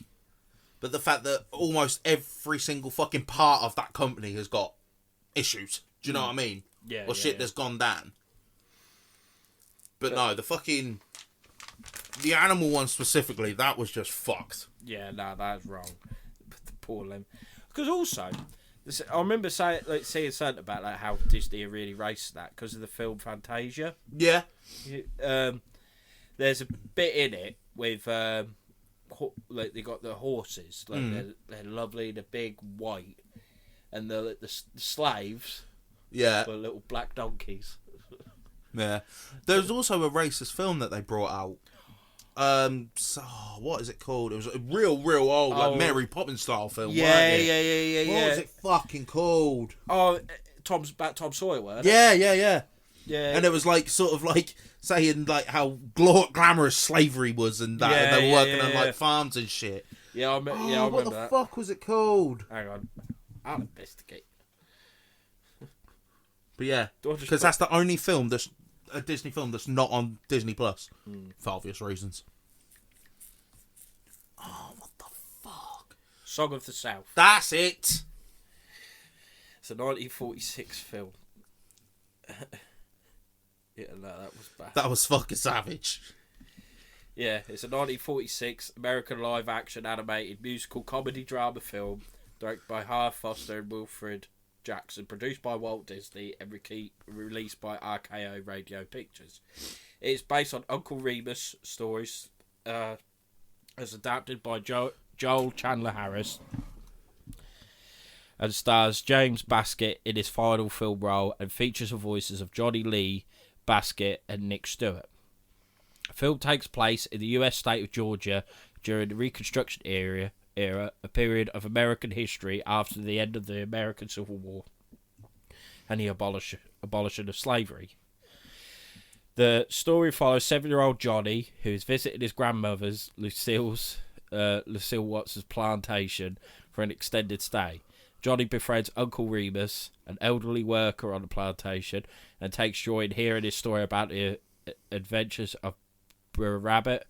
but the fact that almost every single fucking part of that company has got issues. Do you know what I mean? Yeah. Or shit that's gone down. But no, the animal one specifically, that was just fucked. Yeah, no, that was wrong. The poor limb. Because also, I remember seeing something about like how Disney are really racist that because of the film Fantasia. Yeah. There's a bit in it with like they got the horses, like they're lovely, they're big, white, and the slaves, Yeah, were little black donkeys. Yeah. There's also a racist film that they brought out. So, what is it called? It was a real old, like Mary Poppins style film. Yeah. What was it fucking called? Oh, Tom Sawyer, wasn't it? Yeah. Yeah. And it was like sort of like saying like how glamorous slavery was and that, and they were working on like farms and shit. Yeah, I remember what the fuck was it called? Hang on, I'll investigate. But yeah, because that's the only film that's a Disney film that's not on Disney Plus for obvious reasons. Oh, what the fuck? Song of the South. That's it. It's a 1946 film. Yeah, no, that was bad. That was fucking savage. Yeah, it's a 1946 American live-action animated musical comedy drama film directed by Howard Foster and Wilfred Jackson, produced by Walt Disney and released by RKO Radio Pictures. It is based on Uncle Remus stories as adapted by Joel Chandler Harris and stars James Baskett in his final film role and features the voices of Johnny Lee, Baskett and Nick Stewart. The film takes place in the US state of Georgia during the Reconstruction era, a period of American history after the end of the American Civil War and the abolition of slavery. The story follows 7-year-old Johnny, who is visiting his grandmother's, Lucille Watts's plantation for an extended stay. Johnny befriends Uncle Remus, an elderly worker on the plantation, and takes joy in hearing his story about the adventures of Br'er Rabbit,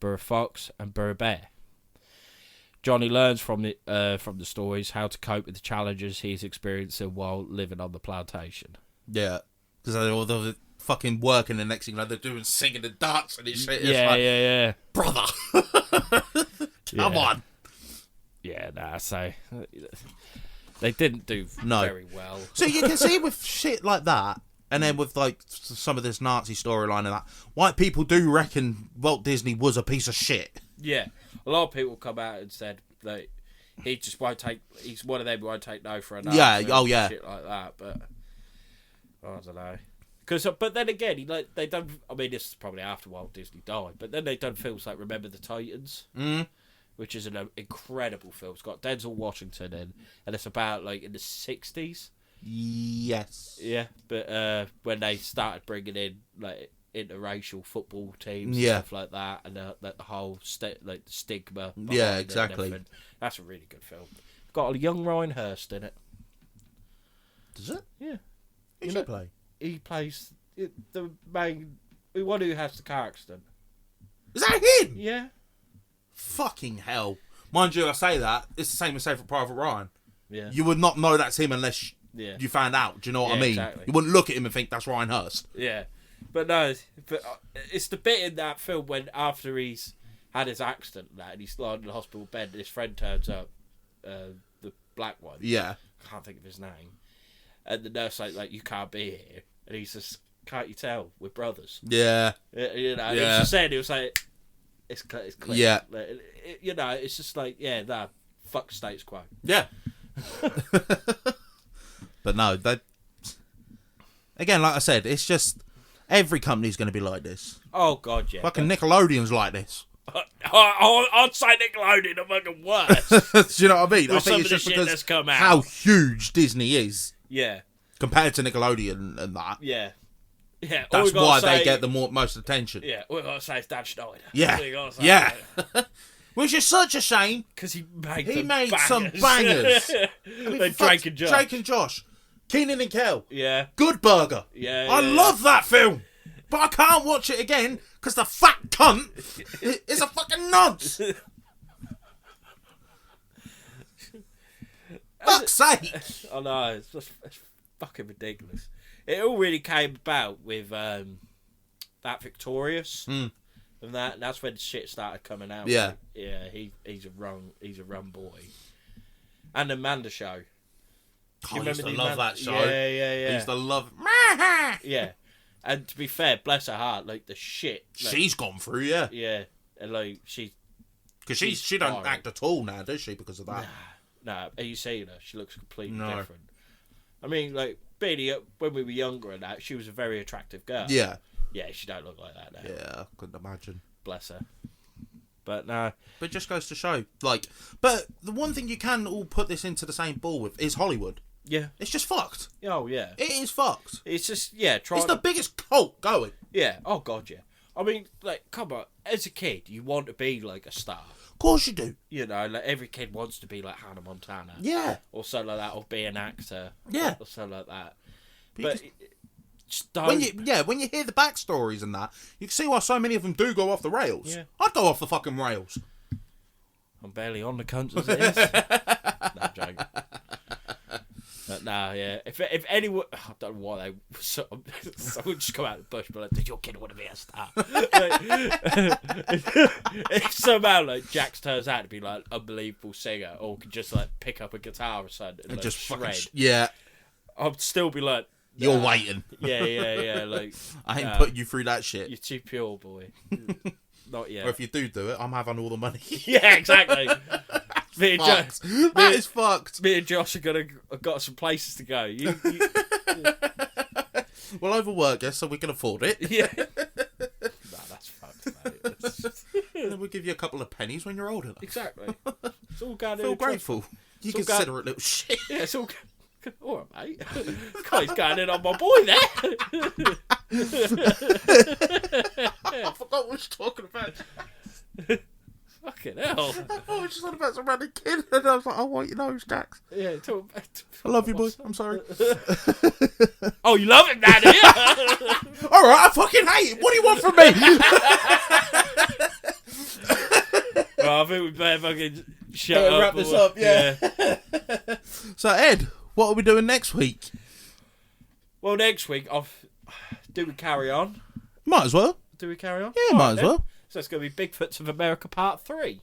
Br'er Fox, and Br'er Bear. Johnny learns from the stories how to cope with the challenges he's experiencing while living on the plantation. Yeah, because they're fucking working the next thing, like they're doing singing and dancing and shit. Yeah. Brother, come on. Yeah, so they didn't do very well. So you can see with shit like that, and then with like some of this Nazi storyline and that, white people do reckon Walt Disney was a piece of shit. Yeah, a lot of people come out and said that he just won't take. He's one of them who won't take no for a no. Yeah, shit like that. But I don't know. But then again, they done. I mean, this is probably after Walt Disney died. But then they done films like Remember the Titans, which is an incredible film. It's got Denzel Washington in, and it's about like in the 60s. Yes. Yeah, but when they started bringing in like interracial football teams and stuff like that, and the whole the stigma. Yeah, exactly. That's a really good film. Got a young Ryan Hurst in it. Does it? Yeah. Who's he play? He plays the one who has the car accident. Is that him? Yeah. Fucking hell. Mind you, I say that, it's the same as Saving Private Ryan. Yeah. You would not know that's him unless you found out. Do you know what I mean? Exactly. You wouldn't look at him and think that's Ryan Hurst. Yeah. But no, it's the bit in that film when after he's had his accident and he's lying in the hospital bed and his friend turns up, the black one. Yeah. I can't think of his name. And the nurse like you can't be here. And he's just, can't you tell? We're brothers. Yeah. You know, he was just saying, he was like, it's clear. Yeah. Like, you know, it's just like, fuck status quo. Yeah. But no, again, like I said, it's just every company's going to be like this. Oh, God, yeah. Fucking Nickelodeon's like this. I'd say Nickelodeon are fucking worse. Do you know what I mean? With I think it's just because how huge Disney is. Yeah. Compared to Nickelodeon and that. Yeah. Yeah. That's why they get the most attention. Yeah. All we got to say is Dan Schneider. Yeah. Which is such a shame. Because he made some bangers. Like Drake and Josh. Drake and Josh. Keenan and Kel. Yeah. Good Burger. Yeah. I love that film. But I can't watch it again because the fat cunt is a fucking nonce. Fuck's sake. I know, it's fucking ridiculous. It all really came about with that Victorious. And that's when shit started coming out. Yeah. Yeah, he's a run boy. And the Amanda Show. I used to love that show. Yeah. I used to love Yeah. And to be fair, bless her heart, like the shit. Like, she's gone through, yeah. Yeah. And like she don't act at all now, does she, because of that? Nah, you see her, she looks completely different. I mean, like, Beanie, when we were younger and that, she was a very attractive girl. Yeah. Yeah, she don't look like that now. Yeah, I couldn't imagine. Bless her. But no. But it just goes to show, like, but the one thing you can all put this into the same ball with is Hollywood. Yeah. It's just fucked. Oh, yeah. It is fucked. It's just, yeah, It's the biggest cult going. Yeah, oh god, yeah. I mean, like, come on, as a kid, you want to be like a star. Of course you do. You know, like every kid wants to be like Hannah Montana. Yeah. Or something like that, or be an actor. Yeah. Or something like that. But just don't. When you hear the backstories and that, you can see why so many of them do go off the rails. Yeah. I'd go off the fucking rails. I'm barely on the cunts as it is. No, I'm joking. But nah, yeah. If anyone, I don't know why someone just come out of the bush, but like, did your kid want to be a star? if somehow like Jax turns out to be like an unbelievable singer, or could just like pick up a guitar or something and like, just shred, yeah, I'd still be like, you're waiting. Yeah. Like I ain't putting you through that shit. You're too pure, boy. Not yet. Or if you do it, I'm having all the money. Yeah, exactly. That is fucked. Me and Josh are got some places to go. We'll overwork you so we can afford it. Yeah. Nah, that's fucked, mate. And then we'll give you a couple of pennies when you're older. Exactly. It's all going. Feel grateful. You consider it little shit. Yeah, it's all. All right, mate. Guy's going in on my boy there. I forgot what we were talking about. Fucking hell. I was just on about some random kid, and I was like, oh, what, you know, it's Jax. Yeah, I love you, boy. I'm sorry. Oh, you love him now, do you? Alright, I fucking hate him. What do you want from me? Well, I think we better fucking shut up. Wrap this up, yeah. So, Ed, what are we doing next week? Well, next week, do we carry on? Might as well. Do we carry on? Yeah, might as well. So it's going to be Bigfoots of America Part 3.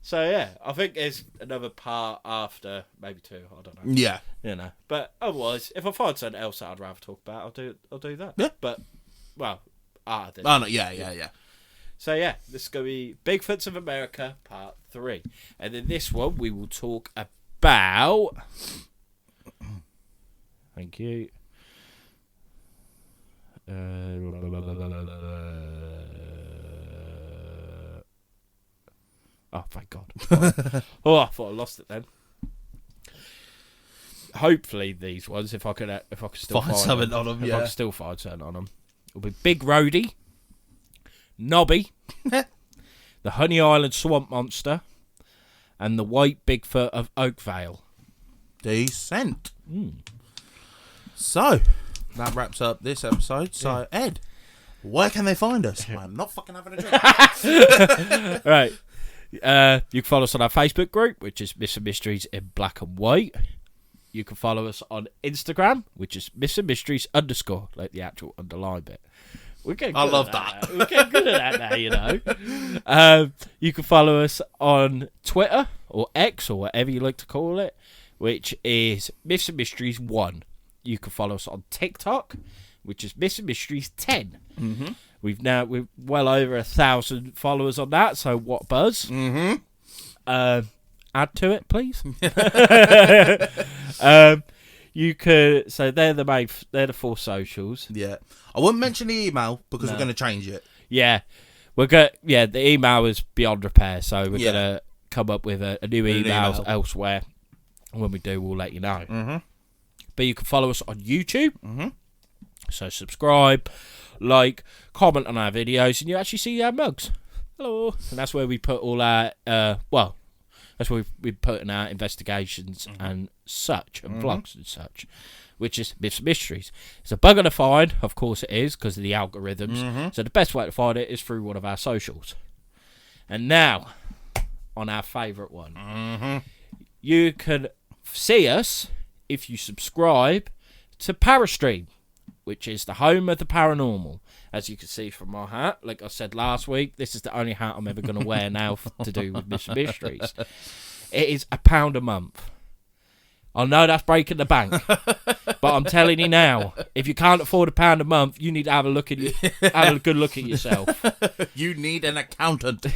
So, yeah, I think there's another part after, maybe 2, I don't know. Yeah. You know. But otherwise, if I find something else that I'd rather talk about, I'll do that. Yeah. But, well, this. Oh, no, yeah. So, yeah, this is going to be Bigfoots of America Part 3. And in this one, we will talk about... Thank you. Oh, thank God. Oh, I thought I lost it then. Hopefully these ones, if I could still find something on them, if I can still find something on them. It'll be Big Roadie, Nobby, the Honey Island Swamp Monster, and the White Bigfoot of Oakvale. Decent. So, that wraps up this episode. So, Ed, where can they find us? I'm not fucking having a drink. Right. You can follow us on our Facebook group, which is Mr. Mysteries in Black and White. You can follow us on Instagram, which is Mr. Mysteries _, like the actual underline bit. We're getting good I love at that. We're getting good at that now, you know. You can follow us on Twitter or X or whatever you like to call it, which is Mr. Mysteries 1. You can follow us on TikTok, which is Mr. Mysteries 10. Mm-hmm. We're well over 1,000 followers on that, so what buzz? Mm-hmm. Add to it, please. You could. So they're the 4 socials. Yeah, I won't mention the email because we're going to change it. Yeah, the email is beyond repair, so we're gonna come up with a new email elsewhere. When we do, we'll let you know. Mm-hmm. But you can follow us on YouTube. Mm-hmm. So subscribe, like, comment on our videos, and you actually see our mugs. Hello. And that's where we put all our, that's where we put in our investigations and such, and vlogs and such, which is Myths Mysteries. It's a bugger to find, of course it is, because of the algorithms. So the best way to find it is through one of our socials. And now, on our favourite one. You can see us if you subscribe to Parastream, which is the home of the paranormal. As you can see from my hat, like I said last week, this is the only hat I'm ever going to wear now to do with Mysteries. It is £1 a month. I know that's breaking the bank, but I'm telling you now, if you can't afford £1 a month, you need to have a good look at yourself. You need an accountant.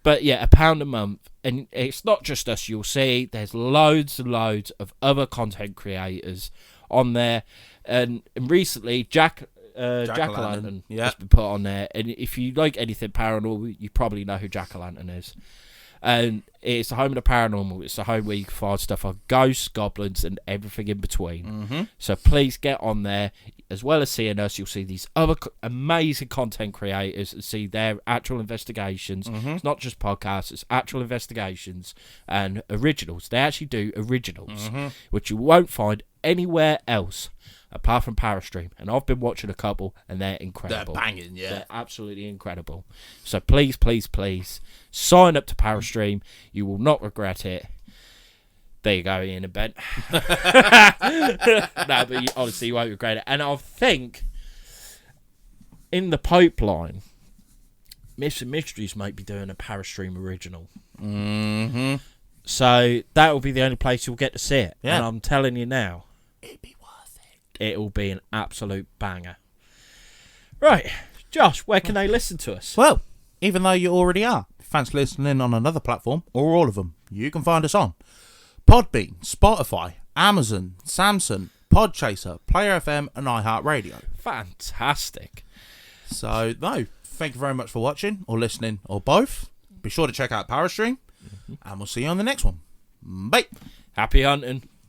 But yeah, £1 a month, and it's not just us. You'll see there's loads and loads of other content creators on there, and recently Jack-o'-lantern has been put on there. And if you like anything paranormal, you probably know who Jack-o'-lantern is. And it's the home of the paranormal. It's the home where you can find stuff on ghosts, goblins, and everything in between. Mm-hmm. So please get on there. As well as seeing us, you'll see these other amazing content creators and see their actual investigations. Mm-hmm. It's not just podcasts, it's actual investigations and originals. They actually do originals, which you won't find anywhere else apart from Parastream. And I've been watching a couple, and they're incredible. They're banging, yeah. They're absolutely incredible. So please, please, please, sign up to Parastream. You will not regret it. There you go, Ian and Ben. No, but honestly, you won't regret it. And I think in the pipeline, Myths and Mysteries might be doing a Parastream original. Mm-hmm. So that will be the only place you'll get to see it. Yeah. And I'm telling you now, It'd be worth it. it will be an absolute banger. Right, Josh, where can they listen to us? Well, even though you already are, if you fancy listening on another platform, or all of them, you can find us on Podbean, Spotify, Amazon, Samsung, Podchaser, Player FM, and iHeartRadio. Fantastic. So, no, thank you very much for watching, or listening, or both. Be sure to check out Parastream, and we'll see you on the next one. Bye. Happy hunting.